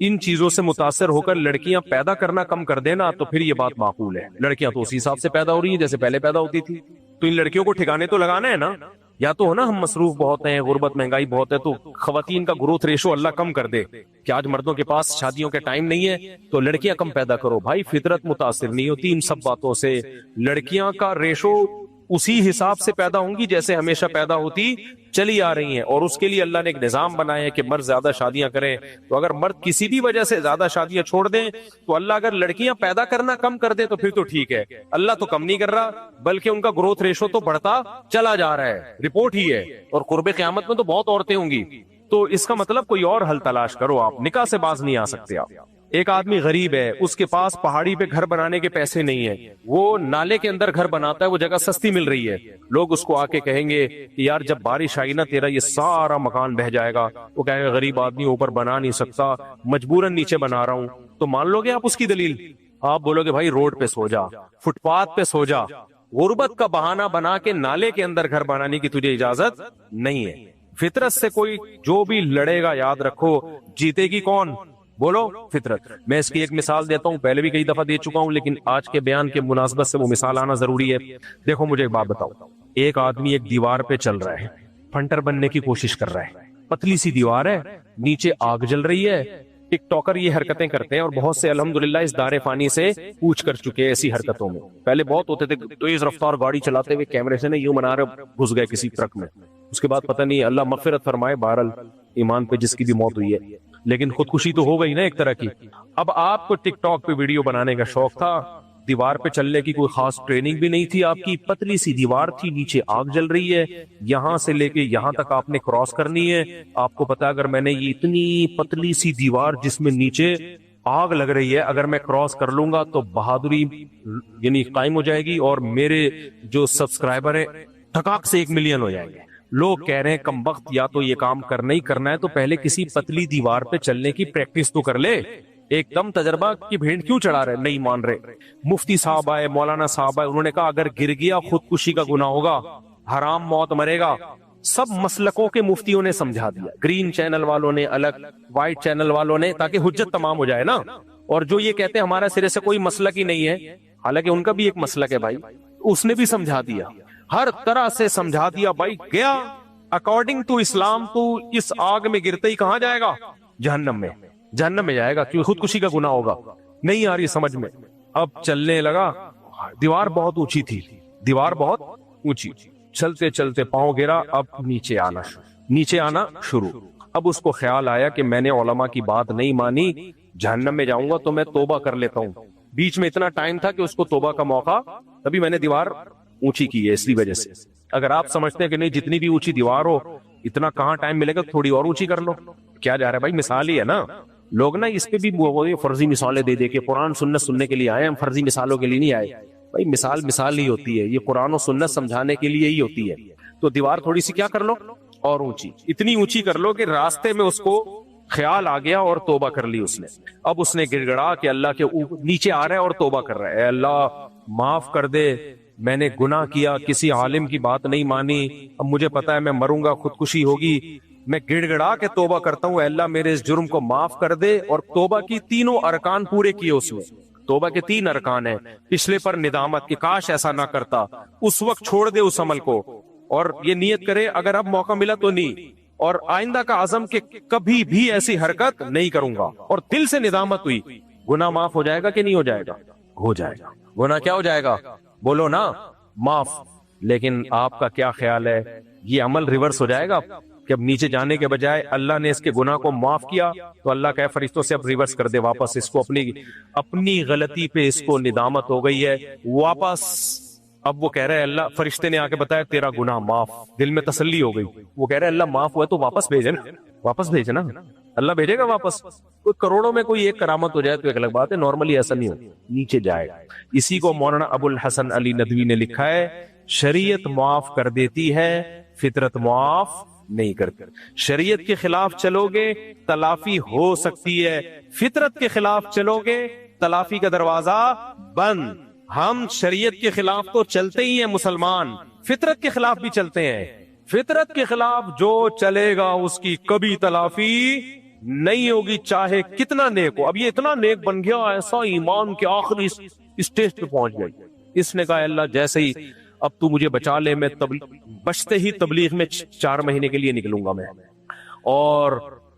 ان چیزوں سے متاثر ہو کر لڑکیاں پیدا کرنا کم کر دینا تو پھر یہ بات معقول ہے۔ لڑکیاں تو اسی حساب سے پیدا ہو رہی ہیں جیسے پہلے پیدا ہوتی تھی، تو ان لڑکیوں کو ٹھکانے تو لگانا ہے نا۔ یا تو ہم مصروف بہت ہیں، غربت مہنگائی بہت ہے، تو خواتین کا گروتھ ریشو اللہ کم کر دے کہ آج مردوں کے پاس شادیوں کے ٹائم نہیں ہے تو لڑکیاں کم پیدا کرو۔ بھائی فطرت متاثر نہیں ہوتی ان سب باتوں سے، لڑکیاں کا ریشو اسی حساب سے پیدا ہوں گی جیسے ہمیشہ پیدا ہوتی چلی آ رہی ہیں، اور اس کے لیے اللہ نے ایک نظام بنایا ہے کہ مرد زیادہ شادیاں کریں۔ تو اگر مرد کسی بھی وجہ سے زیادہ شادیاں چھوڑ دیں تو اللہ اگر لڑکیاں پیدا کرنا کم کر دے تو پھر تو ٹھیک ہے، اللہ تو کم نہیں کر رہا بلکہ ان کا گروتھ ریشو تو بڑھتا چلا جا رہا ہے، رپورٹ ہی ہے۔ اور قرب قیامت میں تو بہت عورتیں ہوں گی، تو اس کا مطلب کوئی اور حل تلاش کرو، آپ نکاح سے باز نہیں آ سکتے۔ آپ ایک آدمی غریب ہے، اس کے پاس پہاڑی پہ گھر بنانے کے پیسے نہیں ہیں، وہ نالے کے اندر گھر بناتا ہے، وہ جگہ سستی مل رہی ہے، لوگ اس کو آ کے کہیں گے کہ یار جب بارش آئی نا تیرا یہ سارا مکان بہ جائے گا، وہ کہے گا غریب آدمی اوپر بنا نہیں سکتا، مجبوراً نیچے بنا رہا ہوں، تو مان لو گے آپ اس کی دلیل؟ آپ بولو گے بھائی روڈ پہ سو جا، فٹ پاتھ پہ سو جا، غربت کا بہانہ بنا کے نالے کے اندر گھر بنانے کی تجھے اجازت نہیں ہے۔ فطرت سے کوئی جو بھی لڑے گا یاد رکھو جیتے گی کون؟ بولو فطرت۔ میں اس کی ایک مثال دیتا ہوں، پہلے بھی کئی دفعہ دے چکا ہوں لیکن آج کے بیان کے مناسبت سے وہ مثال آنا ضروری ہے۔ دیکھو مجھے ایک بات بتاؤ، ایک آدمی ایک دیوار پہ چل رہا ہے، فنٹر بننے کی کوشش کر رہا ہے، پتلی سی دیوار ہے، نیچے آگ جل رہی ہے۔ ٹک ٹاکر یہ حرکتیں کرتے ہیں اور بہت سے الحمدللہ اس دار فانی سے کوچ کر چکے ہیں ایسی حرکتوں میں۔ پہلے بہت ہوتے تھے تیز رفتار گاڑی چلاتے ہوئے کیمرے سے نہیں یوں بنا رہے، گھس گئے کسی ٹرک میں، اس کے بعد پتہ نہیں، اللہ مغفرت فرمائے، بہرحال ایمان پہ جس کی بھی موت ہوئی ہے، لیکن خودکشی تو ہو گئی نا ایک طرح کی۔ اب آپ کو ٹک ٹاک پہ ویڈیو بنانے کا شوق تھا، دیوار پہ چلنے کی کوئی خاص ٹریننگ بھی نہیں تھی آپ کی، پتلی سی دیوار تھی، نیچے آگ جل رہی ہے، یہاں سے لے کے یہاں تک آپ نے کراس کرنی ہے۔ آپ کو پتا اگر میں نے یہ اتنی پتلی سی دیوار جس میں نیچے آگ لگ رہی ہے اگر میں کراس کر لوں گا تو بہادری یعنی قائم ہو جائے گی، اور میرے جو سبسکرائبر ہیں ٹھکاک سے 1 ملین ہو جائیں گے۔ لوگ کہہ رہے ہیں کم وقت، یا تو یہ کام کرنا ہی کرنا ہے تو پہلے کسی پتلی دیوار پہ چلنے کی پریکٹس تو کر لے، ایک دم تجربہ کی بھیڑ کیوں چڑھا رہے؟ نہیں مان رہے۔ مفتی صاحب آئے، مولانا صاحب آئے، انہوں نے کہا اگر گر گیا خودکشی کا گناہ ہوگا، حرام موت مرے گا۔ سب مسلکوں کے مفتیوں نے سمجھا دیا، گرین چینل والوں نے الگ، وائٹ چینل والوں نے، تاکہ حجت تمام ہو جائے نا۔ اور جو یہ کہتے ہیں ہمارا سرے سے کوئی مسلک ہی نہیں ہے، حالانکہ ان کا بھی ایک مسلک ہے بھائی، اس نے بھی سمجھا دیا، ہر طرح سے سمجھا دیا بھائی، گیا اکارڈنگ ٹو اسلام تو اس آگ میں گرتے ہی کہاں جائے گا؟ جہنم میں، جہنم میں جائے گا، کیونکہ خودکشی کا گناہ ہوگا۔ نہیں آ رہی سمجھ میں، اب چلنے لگا، دیوار بہت اونچی تھی، دیوار بہت اونچی، چلتے چلتے پاؤں گرا، اب نیچے آنا شروع۔ اب اس کو خیال آیا کہ میں نے علماء کی بات نہیں مانی، جہنم میں جاؤں گا تو میں توبہ کر لیتا ہوں۔ بیچ میں اتنا ٹائم تھا کہ اس کو توبہ کا موقع، تبھی میں نے دیوار اونچی کی ہے، اس لیے وجہ سے۔ اگر آپ سمجھتے ہیں کہ نہیں جتنی بھی اونچی دیوار ہو اتنا کہاں ٹائم ملے گا، تھوڑی اور اونچی کر لو، کیا جا رہا ہے بھائی؟ مثال ہی ہے نا۔ لوگ نا اس پہ بھی فرضی مثالیں دے کے قرآن سنت سننے کے لیے آئے، ہم فرضی مثالوں کے لیے نہیں آئے بھائی، مثال ہی ہوتی ہے، یہ قرآن و سنت سمجھانے کے لیے ہی ہوتی ہے۔ تو دیوار تھوڑی سی کیا کر لو اور اونچی، اتنی اونچی کر لو کہ راستے میں اس کو خیال آ گیا اور توبہ کر لی اس نے۔ اب اس نے گڑ گڑا کہ اللہ کے نیچے آ رہا ہے اور توبہ کر رہا ہے، اے اللہ معاف کر دے، میں نے گناہ کیا، کسی عالم کی بات نہیں مانی، اب مجھے پتا ہے میں مروں گا، خودکشی ہوگی، میں گڑ گڑا کے توبہ کرتا ہوں، اے اللہ میرے اس جرم کو معاف کر دے۔ اور توبہ کی تینوں ارکان پورے کیے اس نے۔ توبہ کے 3 ارکان ہیں، پچھلے پر ندامت کہ کاش ایسا نہ کرتا، اس وقت چھوڑ دے اس عمل کو، اور یہ نیت کرے اگر اب موقع ملا تو نہیں، اور آئندہ کا عزم کہ کبھی بھی ایسی حرکت نہیں کروں گا، اور دل سے ندامت ہوئی، گناہ معاف ہو جائے گا کہ نہیں ہو جائے گا؟ ہو جائے گا۔ گناہ کیا ہو جائے گا؟ بولو نا، معاف۔ لیکن آپ کا کیا خیال ہے، یہ عمل ریورس ہو جائے گا کہ اب نیچے جانے کے بجائے اللہ نے اس کے گناہ کو معاف کیا تو اللہ کہے فرشتوں سے اب ریورس کر دے واپس اس کو، اپنی غلطی پہ اس کو ندامت ہو گئی ہے واپس۔ اب وہ کہہ رہے اللہ، فرشتے نے آ کے بتایا تیرا گناہ معاف، دل میں تسلی ہو گئی۔ وہ کہہ رہے اللہ معاف ہوا تو واپس بھیجے نا، واپس بھیجے نا، اللہ بھیجے گا واپس۔ کوئی کروڑوں میں کوئی ایک کرامت ہو جائے تو ایک الگ بات ہے، نارملی ایسا نہیں ہو، نیچے جائے گا۔ اسی کو مولانا ابو الحسن علی ندوی نے لکھا ہے، شریعت معاف کر دیتی ہے، فطرت معاف نہیں کرتی۔ شریعت کے خلاف چلو گے تلافی ہو سکتی ہے، فطرت کے خلاف چلو گے تلافی کا دروازہ بند۔ ہم شریعت کے خلاف تو چلتے ہی ہیں مسلمان، فطرت کے خلاف بھی چلتے ہیں۔ فطرت کے خلاف جو چلے گا اس کی کبھی تلافی نہیں ہوگی، چاہے کتنا نیک ہو۔ اب یہ اتنا نیک بن گیا، ایسا ایمان کے آخری اسٹیج پہ پہنچ گئی۔ اس نے کہا اللہ جیسے ہی اب تو مجھے بچا لے، میں بچتے ہی تبلیغ میں 4 مہینے کے لیے نکلوں گا میں، اور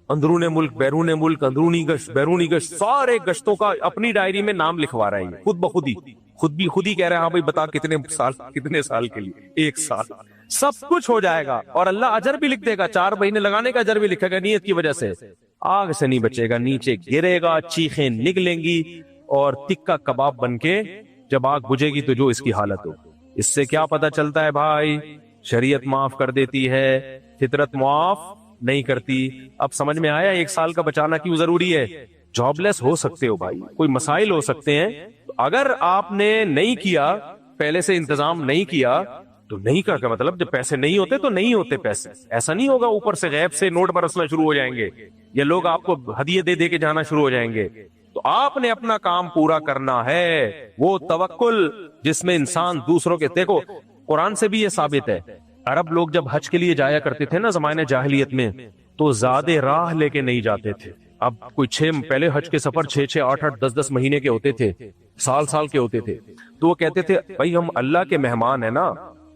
اندرون ملک بیرون ملک، اندرونی گشت بیرونی گشت، سارے گشتوں کا اپنی ڈائری میں نام لکھوا رہے ہیں، خود بخود ہی، خود ہی کہہ رہے ہیں ہاں بھائی بتا کتنے سال کے لیے؟ 1 سال۔ سب کچھ ہو جائے گا اور اللہ اجر بھی لکھ دے گا، 4 مہینے لگانے کا اجر بھی لکھے گا نیت کی وجہ سے۔ آگ سے نہیں بچے گا، نیچے گرے گا، چیخیں نکلیں گی، اور تکا کباب بن کے جب آگ بجھے گی تو جو اس کی حالت ہو۔ اس سے کیا پتا چلتا ہے بھائی، شریعت معاف کر دیتی ہے، فطرت معاف نہیں کرتی۔ اب سمجھ میں آیا 1 سال کا بچانا کیوں ضروری ہے؟ جاب لیس ہو سکتے ہو بھائی، کوئی مسائل ہو سکتے ہیں، اگر آپ نے نہیں کیا، پہلے سے انتظام نہیں کیا تو نہیں کا مطلب جب پیسے نہیں ہوتے تو نہیں ہوتے پیسے، ایسا نہیں ہوگا اوپر سے غیب سے نوٹ برسنا شروع ہو جائیں گے یا لوگ آپ کو ہدیے دے کے جانا شروع ہو جائیں گے۔ تو آپ نے اپنا کام پورا کرنا ہے، وہ توکل جس میں انسان دوسروں کے، دیکھو قرآن سے بھی یہ ثابت ہے، عرب لوگ جب حج کے لیے جایا کرتے تھے نا زمانے جاہلیت میں، تو زیادہ راہ لے کے نہیں جاتے تھے۔ اب کوئی پہلے حج کے سفر 6 8 10 مہینے کے ہوتے تھے، سال کے ہوتے تھے، تو وہ کہتے تھے بھائی ہم اللہ کے مہمان ہیں نا،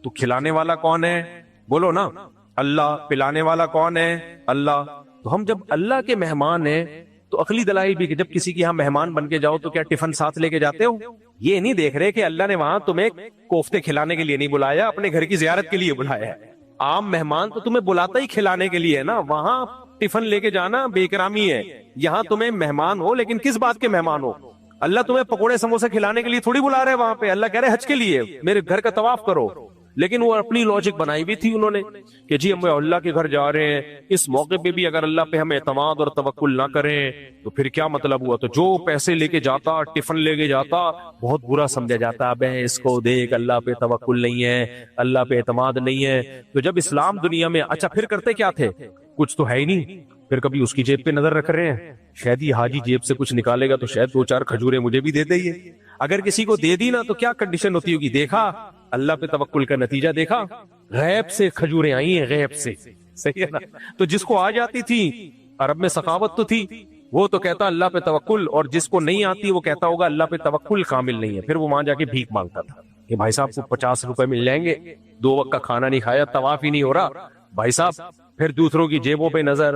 تو کھلانے والا کون ہے؟ بولو نا، اللہ۔ پلانے والا کون ہے؟ اللہ۔ تو ہم جب اللہ کے مہمان ہیں تو عقلی دلائل بھی کہ جب کسی کے یہاں مہمان بن کے جاؤ تو کیا ٹفن ساتھ لے کے جاتے ہو؟ یہ نہیں دیکھ رہے کہ اللہ نے وہاں تمہیں کوفتے کھلانے کے لیے نہیں بلایا، اپنے گھر کی زیارت کے لیے بلایا ہے۔ عام مہمان تو تمہیں بلاتا ہی کھلانے کے لیے ہے نا، وہاں ٹفن لے کے جانا بے اکرامی ہے۔ یہاں تمہیں مہمان ہو، لیکن کس بات کے مہمان ہو؟ اللہ تمہیں پکوڑے سموسے کھلانے کے لیے تھوڑی بلا رہے وہاں پہ، اللہ کہہ رہے حج کے لیے میرے گھر کا طواف کرو۔ لیکن وہ اپنی لاجک بنائی بھی تھی انہوں نے کہ جی ہم اللہ کے گھر جا رہے ہیں، اس موقع پہ بھی اگر اللہ پہ ہم اعتماد اور توکل نہ کریں تو پھر کیا مطلب ہوا؟ تو جو پیسے لے کے جاتا، ٹفن لے کے جاتا، بہت برا سمجھا جاتا، اب اس کو دیکھ اللہ پہ توکل نہیں ہے، اللہ پہ اعتماد نہیں ہے۔ تو جب اسلام دنیا میں، اچھا پھر کرتے کیا تھے؟ کچھ تو ہے ہی نہیں، پھر کبھی اس کی جیب پہ نظر رکھ رہے ہیں، شاید یہ حاجی جیب سے کچھ نکالے گا تو شاید 2 4 کھجوریں مجھے بھی دے دے یہ۔ اگر کسی کو دے دی نا تو کیا کنڈیشن ہوتی ہوگی؟ دیکھا اللہ پہ توکل کا نتیجہ، دیکھا غیب سے کھجوریں آئی ہیں، غیب سے، صحیح ہے نا؟ تو جس کو آ جاتی تھی، عرب میں سخاوت تو تھی، وہ تو کہتا اللہ پہ توکل، اور جس کو نہیں آتی وہ کہتا ہوگا اللہ پہ توکل کامل نہیں ہے، پھر وہ وہاں جا کے بھیک مانگتا تھا کہ بھائی صاحب کو 50 روپے مل جائیں گے، 2 وقت کا کھانا نہیں کھایا، طواف ہی نہیں ہو رہا بھائی صاحب، پھر دوسروں کی جیبوں پہ نظر،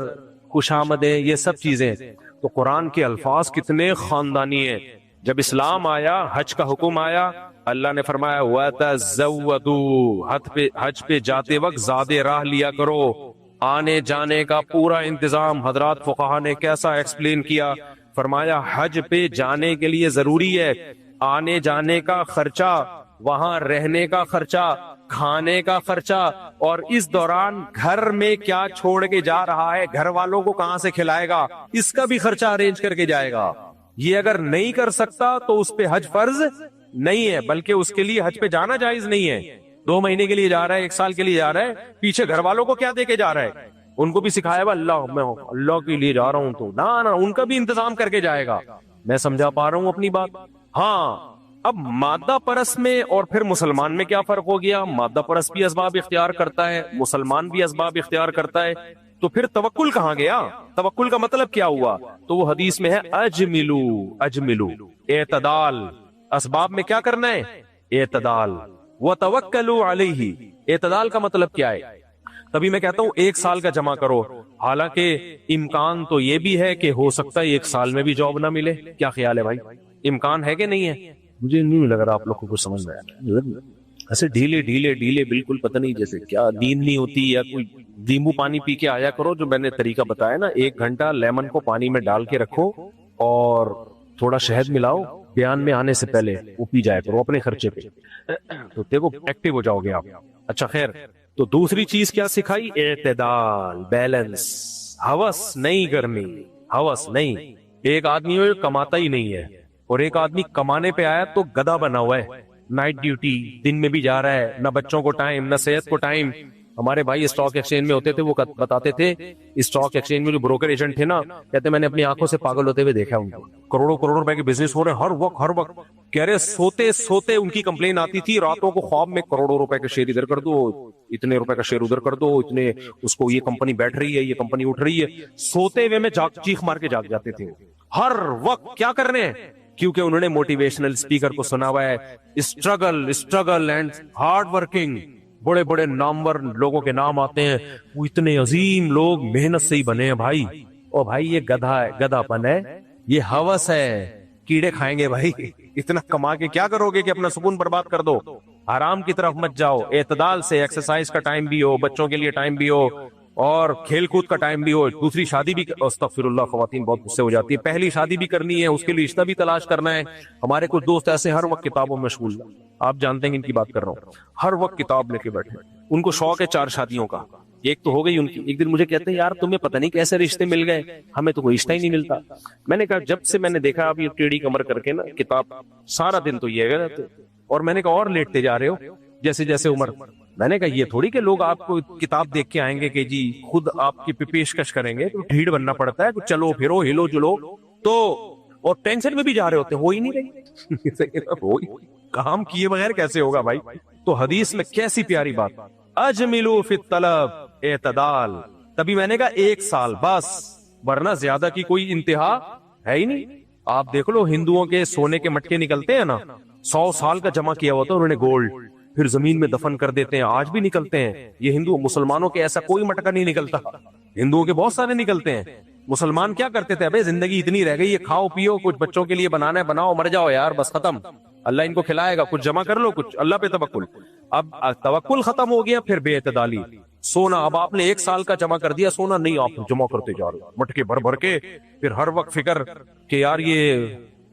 خوش آمدیں، یہ سب چیزیں۔ تو قرآن کے الفاظ کتنے خاندانی ہیں۔ جب اسلام آیا، حج کا حکم آیا، اللہ نے فرمایا وَتَزَوَّدُوا، حج پہ جاتے وقت زیادہ راہ لیا کرو، آنے جانے کا پورا انتظام۔ حضرات فقہا نے کیسا ایکسپلین کیا، فرمایا حج پہ جانے کے لیے ضروری ہے آنے جانے کا خرچہ، وہاں رہنے کا خرچہ، کھانے کا خرچہ، اور اس دوران گھر میں کیا چھوڑ کے جا رہا ہے، گھر والوں کو کہاں سے کھلائے گا، اس کا بھی خرچہ ارینج کر کے جائے گا۔ یہ اگر نہیں کر سکتا تو اس پہ حج فرض نہیں ہے، بلکہ اس کے لیے حج پہ جانا جائز نہیں ہے۔ 2 مہینے کے لیے جا رہا ہے، 1 سال کے لیے جا رہا ہے، پیچھے گھر والوں کو کیا دے کے جا رہا ہے؟ ان کو بھی سکھایا ہوا میں اللہ کے لیے جا رہا ہوں، تو نہ ان کا بھی انتظام کر کے جائے گا۔ میں سمجھا پا رہا ہوں اپنی بات؟ ہاں۔ اب مادہ پرست میں اور پھر مسلمان میں کیا فرق ہو گیا؟ مادہ پرست بھی اسباب اختیار کرتا ہے، مسلمان بھی اسباب اختیار کرتا ہے، تو پھر توکل کہاں گیا؟ توکل کا مطلب کیا ہوا؟ تو وہ حدیث میں ہے اجملو، اعتدال۔ اسباب میں کیا کرنا ہے؟ اعتدال۔ وتوکلوا علیہ، اعتدال کا مطلب کیا ہے؟ تبھی میں کہتا ہوں 1 سال کا جمع کرو، حالانکہ امکان تو یہ بھی ہے کہ ہو سکتا ہے 1 سال میں بھی جاب نہ ملے. کیا خیال ہے بھائی؟ امکان ہے کہ نہیں ہے؟ مجھے نہیں لگ رہا آپ لوگ کو کچھ سمجھ رہا ہے. ایسے ڈھیلے بالکل پتہ نہیں جیسے کیا نیند نہیں ہوتی، یا کوئی نیمبو پانی پی کے آیا کرو جو میں نے طریقہ بتایا نا. 1 گھنٹہ لیمن کو پانی میں ڈال کے رکھو اور تھوڑا شہد ملاؤ، بیان میں آنے سے پہلے وہ پی جایا کرو اپنے خرچے پہ، تو دیکھو ایکٹیو ہو جاؤ گے آپ. اچھا خیر، تو دوسری چیز کیا سکھائی؟ اعتدال، بیلنس. ہوس نہیں کرنی، ہوس نہیں. ایک آدمی ہو جو کماتا ہی نہیں ہے، اور ایک آدمی کمانے پہ آیا تو گدھا بنا ہوا ہے، نائٹ ڈیوٹی دن میں بھی جا رہا ہے، نہ بچوں کو ٹائم، نہ صحت کو ٹائم. ہمارے بھائی اسٹاک ایکسچینج میں ہوتے تھے، وہ بتاتے تھے اسٹاک ایکسچینج میں جو بروکر ایجنٹ تھے نا، کہتے میں نے اپنی آنکھوں سے پاگل ہوتے ہوئے دیکھا ان کو. کروڑوں روپے کے بزنس ہو رہے ہیں ہر وقت کہہ رہے سوتے سوتے ان کی کمپلین آتی تھی راتوں کو خواب میں، کروڑوں روپے کا شیئر ادھر کر دو، اتنے روپے کا شیئر ادھر کر دو، اتنے اس کو یہ کمپنی بیٹھ رہی ہے، یہ کمپنی اٹھ رہی ہے. سوتے ہوئے میں چیخ مار کے جاگ جاتے تھے ہر وقت. کیا کر رہے ہیں؟ کیونکہ انہوں نے موٹیویشنل اسپیکر کو سنا ہوا ہے، اسٹرگل اینڈ ہارڈ ورکنگ. بڑے بڑے نامور لوگوں کے نام آتے ہیں، وہ اتنے عظیم لوگ محنت سے ہی بنے ہیں بھائی. او بھائی یہ گدھا ہے، گدھا پن ہے، یہ ہوس ہے، کیڑے کھائیں گے بھائی. اتنا کما کے کیا کرو گے کہ اپنا سکون برباد کر دو؟ حرام کی طرف مت جاؤ. اعتدال سے ایکسرسائز کا ٹائم بھی ہو، بچوں کے لیے ٹائم بھی ہو، اور کھیل کود کا ٹائم بھی ہو. دوسری شادی بھی، استغفر اللہ، خواتین بہت غصے ہو جاتی ہے، پہلی شادی بھی کرنی ہے، اس کے لیے رشتہ بھی تلاش کرنا ہے. ہمارے کچھ دوست ایسے ہر وقت کتابوں میں مشغول، آپ جانتے ہیں ان کی بات کر رہا ہوں، ہر وقت کتاب لے کے بیٹھے. ان کو شوق ہے 4 شادیوں کا. ایک تو ہو گئی ان کی. ایک دن مجھے کہتے ہیں یار تمہیں پتہ نہیں کیسے رشتے مل گئے، ہمیں تو کوئی رشتہ ہی نہیں ملتا. میں نے کہا جب سے میں نے دیکھا آپ یہ ٹیڑھی کمر کر کے نا کتاب سارا دن تو یہ رہتے، اور میں نے کہا اور لیٹتے جا رہے ہو جیسے جیسے عمر. میں نے کہا یہ تھوڑی کہ لوگ آپ کو کتاب دیکھ کے آئیں گے کہ جی خود آپ کی پیشکش کریں گے، تو ڈھیڑ بننا پڑتا ہے، چلو پھرو ہلو جلو تو، اور ٹینشن میں بھی جا رہے ہوتے ہیں، ہو ہی نہیں رہی. کام کیے بغیر کیسے ہوگا بھائی؟ تو حدیث میں کیسی پیاری بات، اجملو فی الطلب، اعتدال. تبھی میں نے کہا 1 سال بس، ورنہ زیادہ کی کوئی انتہا ہے ہی نہیں. آپ دیکھ لو ہندوؤں کے سونے کے مٹکے نکلتے ہیں نا، 100 سال کا جمع کیا ہوا تھا انہوں نے گولڈ، پھر زمین میں دفن کر دیتے ہیں، آج بھی نکلتے ہیں. یہ ہندو، مسلمانوں کے ایسا کوئی مٹکا نہیں نکلتا، ہندوؤں کے بہت سارے نکلتے ہیں. مسلمان کیا کرتے تھے؟ ابے زندگی اتنی رہ گئی ہے، کھاؤ پیو، کچھ بچوں کے لیے بنانا ہے بناؤ، مر جاؤ یار بس ختم، اللہ ان کو کھلائے گا، کچھ جمع کر لو، کچھ اللہ پہ توکل. اب توکل ختم ہو گیا، پھر بے اعتدالی. سونا، اب آپ نے 1 سال کا جمع کر دیا سونا، نہیں آپ جمع کرتے جا رہے مٹکے بھر بھر کے، پھر ہر وقت فکر کہ یار یہ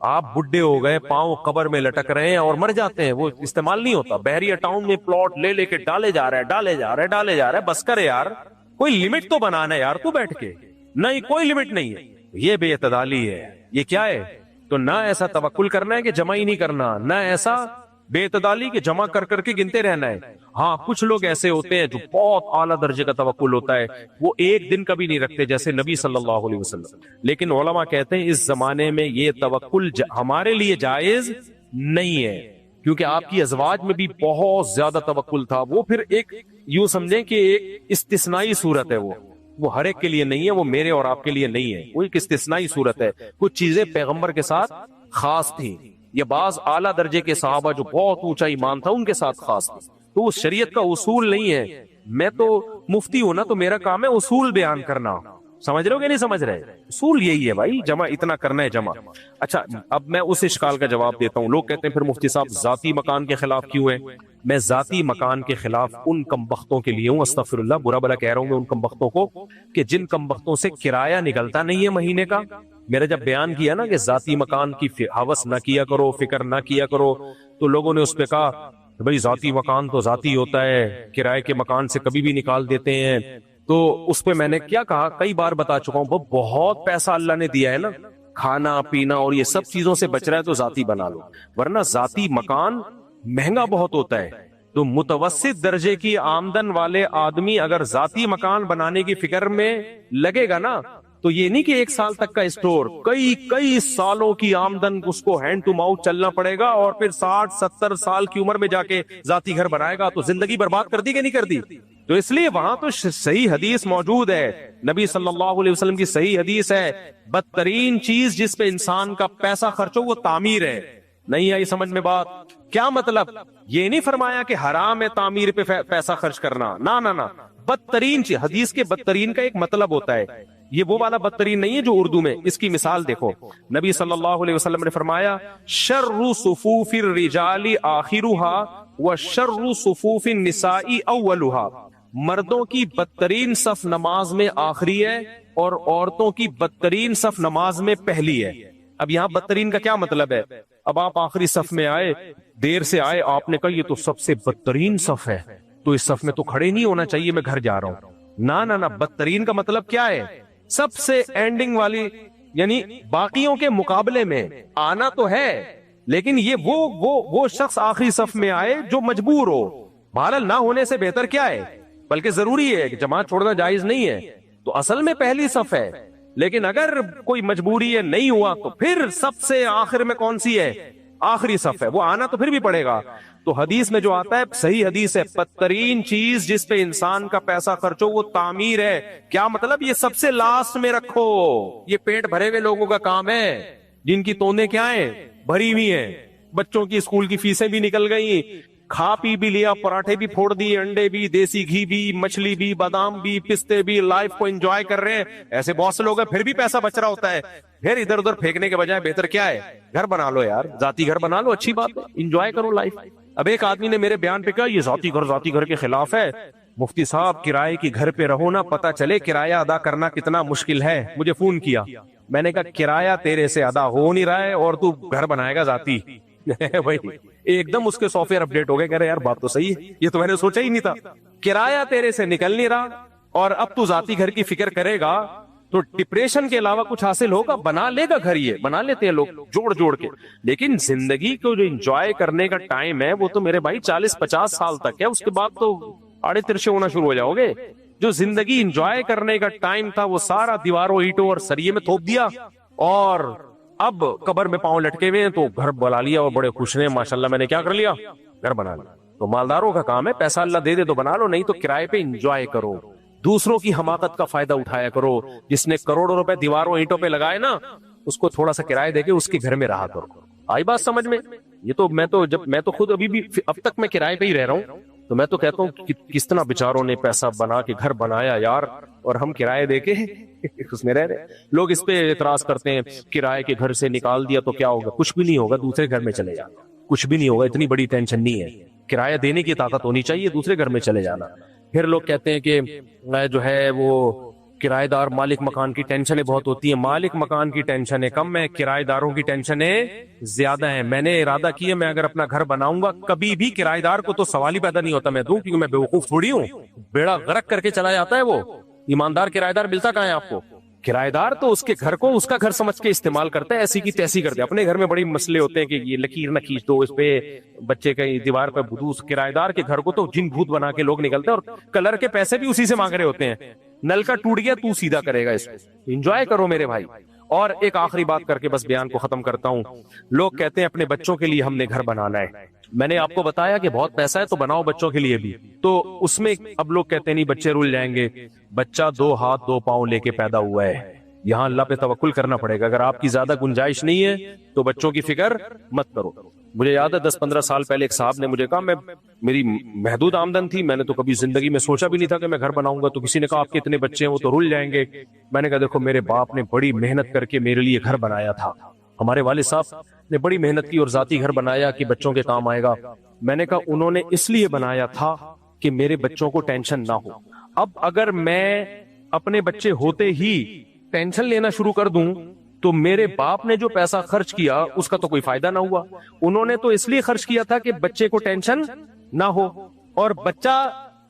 آپ بڈھے ہو گئے، پاؤں قبر میں لٹک رہے ہیں اور مر جاتے ہیں، وہ استعمال نہیں ہوتا. بحریہ ٹاؤن میں پلاٹ لے کے ڈالے جا رہے ہیں، بس کرے یار، کوئی لمٹ تو بنانا ہے یار، تو بیٹھ کے نہیں، کوئی لمٹ نہیں ہے. یہ بے اعتدالی ہے. یہ کیا ہے؟ تو نہ ایسا توکل کرنا ہے کہ جمع ہی نہیں کرنا، نہ ایسا بے اعتدالی کہ جمع کر کے گنتے رہنا ہے. ہاں کچھ لوگ ایسے ہوتے ہیں جو بہت اعلیٰ درجے کا توکل ہوتا ہے، وہ 1 دن کا بھی نہیں رکھتے، جیسے نبی صلی اللہ علیہ وسلم. لیکن علماء کہتے ہیں اس زمانے میں یہ توکل ہمارے لیے جائز نہیں ہے، کیونکہ آپ کی ازواج میں بھی بہت زیادہ توکل تھا. وہ پھر ایک یوں سمجھیں کہ ایک استثنائی صورت ہے، وہ ہر ایک کے لیے نہیں ہے، وہ میرے اور آپ کے لیے نہیں ہے، وہ ایک استثنائی صورت ہے. کچھ چیزیں پیغمبر کے ساتھ خاص تھیں، یا بعض اعلیٰ درجے کے صحابہ جو بہت اونچا ایمان تھا ان کے ساتھ خاص تھا. تو وہ شریعت کا اصول نہیں ہے. میں تو مفتی ہوں نا، تو میرا کام ہے اصول بیان کرنا. سمجھ رہے ہو کہ نہیں سمجھ رہے؟ اصول یہی ہے بھائی، جمع اتنا کرنا ہے جمع. اچھا اب میں اس اشکال کا جواب دیتا ہوں. لوگ کہتے ہیں پھر مفتی صاحب ذاتی مکان کے خلاف کیوں ہے؟ میں ذاتی مکان کے خلاف ان کمبختوں کے لیے ہوں، استغفر اللہ، برا بلا کہہ رہا ہوں میں ان کمبختوں کو، کہ جن کمبختوں سے کرایہ نکلتا نہیں ہے مہینے کا. میرا جب بیان کیا نا کہ ذاتی مکان کی ہوس نہ کیا کرو، فکر نہ کیا کرو، تو لوگوں نے اس پہ کہا بھائی ذاتی مکان تو ذاتی ہوتا ہے، کرائے کے مکان سے کبھی بھی نکال دیتے ہیں. تو اس پہ میں نے کیا کہا، کئی بار بتا چکا ہوں، وہ بہت پیسہ اللہ نے دیا ہے نا، کھانا پینا اور یہ سب چیزوں سے بچ رہا ہے تو ذاتی بنا لو، ورنہ ذاتی مکان مہنگا بہت ہوتا ہے. تو متوسط درجے کی آمدن والے آدمی اگر ذاتی مکان بنانے کی فکر میں لگے گا نا، تو یہ نہیں کہ 1 سال تک کا اسٹور، کئی سالوں کی آمدن اس کو ہینڈ ٹو ماؤتھ چلنا پڑے گا، اور پھر 60-70 سال کی عمر میں جا کے ذاتی گھر بنائے گا. تو زندگی برباد کر دی کہ نہیں کر دی؟ تو اس لیے وہاں تو صحیح حدیث موجود ہے، نبی صلی اللہ علیہ وسلم کی صحیح حدیث ہے، بدترین چیز جس پہ انسان کا پیسہ خرچ ہو وہ تعمیر ہے. نہیں آئی سمجھ میں بات؟ کیا مطلب؟ یہ نہیں فرمایا کہ حرام ہے تعمیر پہ پیسہ خرچ کرنا، نہ بدترین چیز، حدیث کے بدترین کا ایک مطلب ہوتا ہے، یہ وہ والا بدترین نہیں ہے جو اردو میں، اس کی مثال دیکھو، نبی صلی اللہ علیہ وسلم نے فرمایا شر صفوف الرجال آخرها وشر صفوف النساء اولها، مردوں کی بدترین صف نماز میں آخری ہے اور عورتوں کی بدترین صف نماز میں پہلی ہے۔ اب یہاں بدترین کا کیا مطلب ہے؟ اب آپ آخری صف میں آئے، دیر سے آئے، آپ نے کہا یہ تو سب سے بدترین صف ہے، تو اس صف میں تو کھڑے نہیں ہونا چاہیے، میں گھر جا رہا ہوں۔ نہ بدترین کا مطلب کیا ہے؟ سب سے اینڈنگ والی، یعنی باقیوں کے مقابلے میں آنا تو ہے، لیکن یہ وہ شخص آخری صف میں آئے جو مجبور ہو۔ بہرحال نہ ہونے سے بہتر کیا ہے، بلکہ ضروری ہے کہ جماعت چھوڑنا جائز نہیں ہے، تو اصل میں پہلی صف ہے، لیکن اگر کوئی مجبوری ہے نہیں ہوا تو پھر سب سے آخر میں کون سی ہے؟ آخری صف ہے، وہ آنا تو پھر بھی پڑے گا۔ تو حدیث میں جو آتا ہے صحیح حدیث ہے، بدترین چیز جس پہ انسان کا پیسہ خرچ ہو وہ تعمیر ہے۔ کیا مطلب؟ یہ سب سے لاسٹ میں رکھو، یہ پیٹ بھرے ہوئے لوگوں کا کام ہے جن کی توندیں کیا ہیں؟ بھری ہوئی ہیں، بچوں کی اسکول کی فیسیں بھی نکل گئی، کھا پی بھی لیا، پراٹھے بھی پھوڑ دیے، انڈے بھی، دیسی گھی بھی، مچھلی بھی، بادام بھی، پستے بھی، لائف کو انجوائے کر رہے ہیں۔ ایسے بہت سے لوگ ہیں پھر بھی پیسہ بچ رہا ہوتا ہے، پھر ادھر ادھر پھینکنے کے بجائے بہتر کیا ہے؟ گھر بنا لو یار، ذاتی گھر بنا لو، اچھی بات ہے، انجوائے کرو لائف۔ اب ایک آدمی نے میرے بیان پہ کہا یہ ذاتی گھر کے خلاف ہے، مفتی صاحب کرائے کی گھر پہ رہو نا، پتہ چلے کرایہ ادا کرنا کتنا مشکل ہے۔ مجھے فون کیا، میں نے کہا کرایہ تیرے سے ادا ہو نہیں رہا ہے اور تو گھر بنائے گا ذاتی؟ بھائی ایک دم اس کے سافٹ ویئر اپڈیٹ ہو گئے، کہہ رہے یار بات تو صحیح ہے، یہ تو میں نے سوچا ہی نہیں تھا، کرایہ تیرے سے نکل نہیں رہا اور اب تو ذاتی گھر کی فکر کرے گا تو ڈپریشن کے علاوہ کچھ حاصل ہوگا؟ بنا لے گا گھر، یہ بنا لیتے ہیں لوگ جوڑ کے، لیکن زندگی کو جو انجوائے کرنے کا ٹائم ہے وہ تو میرے بھائی 40-50 سال تک ہے، اس کے بعد تو آڑے ترشے ہونا شروع ہو جاؤ گے۔ جو زندگی انجوائے کرنے کا ٹائم تھا وہ سارا دیواروں، اینٹوں اور سریے میں تھوپ دیا، اور اب قبر میں پاؤں لٹکے ہوئے ہیں، تو گھر بنا لیا اور بڑے خوش ہیں، ماشاءاللہ میں نے کیا کر لیا؟ گھر بنا لیا۔ تو مالداروں کا کام ہے، پیسہ اللہ دے دے تو بنا لو، نہیں تو کرائے پہ انجوائے کرو، دوسروں کی حماقت کا فائدہ اٹھایا کرو۔ جس نے کروڑوں روپے دیواروں اینٹوں پہ لگائے نا، اس کو تھوڑا سا کرایہ دے کے اس کے گھر میں رہا کرو۔ آئی بات سمجھ میں؟ یہ تو میں تو خود ابھی بھی اب تک میں کرائے پہ ہی رہ رہا ہوں، تو میں تو کہتا ہوں کہ کس طرح بیچاروں نے پیسہ بنا کے گھر بنایا یار، اور ہم کرایہ دے کے اس میں رہ رہے۔ لوگ اس پہ اعتراض کرتے ہیں کرایے کے گھر سے نکال دیا تو کیا ہوگا؟ کچھ بھی نہیں ہوگا، دوسرے گھر میں چلے جانا، کچھ بھی نہیں ہوگا، اتنی بڑی ٹینشن نہیں ہے۔ کرایہ دینے کی طاقت ہونی چاہیے، دوسرے گھر میں چلے جانا۔ پھر لوگ کہتے ہیں کہ جو ہے وہ کرایہ دار مالک مکان کی ٹینشنیں بہت ہوتی ہیں، مالک مکان کی ٹینشنیں کم ہے، کرایہ داروں کی ٹینشنیں زیادہ ہیں۔ میں نے ارادہ کیا میں اگر اپنا گھر بناؤں گا کبھی بھی کرایہ دار کو تو سوال ہی پیدا نہیں ہوتا میں دوں، کیونکہ میں بیوقوف تھوڑی ہوں، بیڑا غرق کر کے چلا جاتا ہے وہ۔ ایماندار کرایہ دار ملتا کہاں ہے آپ کو؟ کرایہ دار تو اس کے گھر کو اس کا گھر سمجھ کے استعمال کرتا ہے، ایسی کی تیسی کرتے ہیں۔ اپنے گھر میں بڑی مسئلے ہوتے ہیں کہ یہ لکیر نہ کھینچ دو، اس پہ بچے کا دیوار پہ بدوس۔ کرایہ دار کے گھر کو تو جن بھوت بنا کے لوگ نکلتے ہیں، اور کلر کے پیسے بھی اسی سے مانگ رہے ہوتے ہیں۔ نل کا ٹوٹ گیا تو سیدھا کرے گا اس کو۔ انجوائے کرو میرے بھائی۔ اور ایک آخری بات کر کے بس بیان کو ختم کرتا ہوں۔ لوگ کہتے ہیں اپنے بچوں کے لیے ہم نے گھر بنانا ہے، میں نے آپ کو بتایا کہ بہت پیسہ ہے تو بناؤ بچوں کے لیے بھی، تو اس میں اب لوگ کہتے ہیں نہیں بچے رول جائیں گے۔ بچہ 2 ہاتھ 2 پاؤں لے کے پیدا ہوا ہے، یہاں اللہ پہ توکل کرنا پڑے گا۔ اگر آپ کی زیادہ گنجائش نہیں ہے تو بچوں کی فکر مت کرو۔ مجھے یاد ہے 10-15 سال پہلے ایک صاحب نے مجھے کہا، میری محدود آمدن تھی، میں نے تو کبھی زندگی میں سوچا بھی نہیں تھا کہ میں گھر بناؤں گا، تو کسی نے کہا آپ کے اتنے بچے ہیں وہ تو رول جائیں گے۔ میں نے کہا دیکھو میرے باپ نے بڑی محنت کر کے میرے لیے گھر بنایا تھا، ہمارے والد صاحب نے بڑی محنت کی اور ذاتی گھر بنایا کہ بچوں کے کام آئے گا۔ میں نے کہا انہوں نے اس لیے بنایا تھا کہ میرے بچوں کو ٹینشن نہ ہو۔ اب اگر میں اپنے بچے ہوتے ہی ٹینشن لینا شروع کر دوں تو میرے باپ نے جو پیسہ خرچ کیا اس کا تو کوئی فائدہ نہ ہوا۔ انہوں نے تو اس لیے خرچ کیا تھا کہ بچے کو ٹینشن نہ ہو، اور بچہ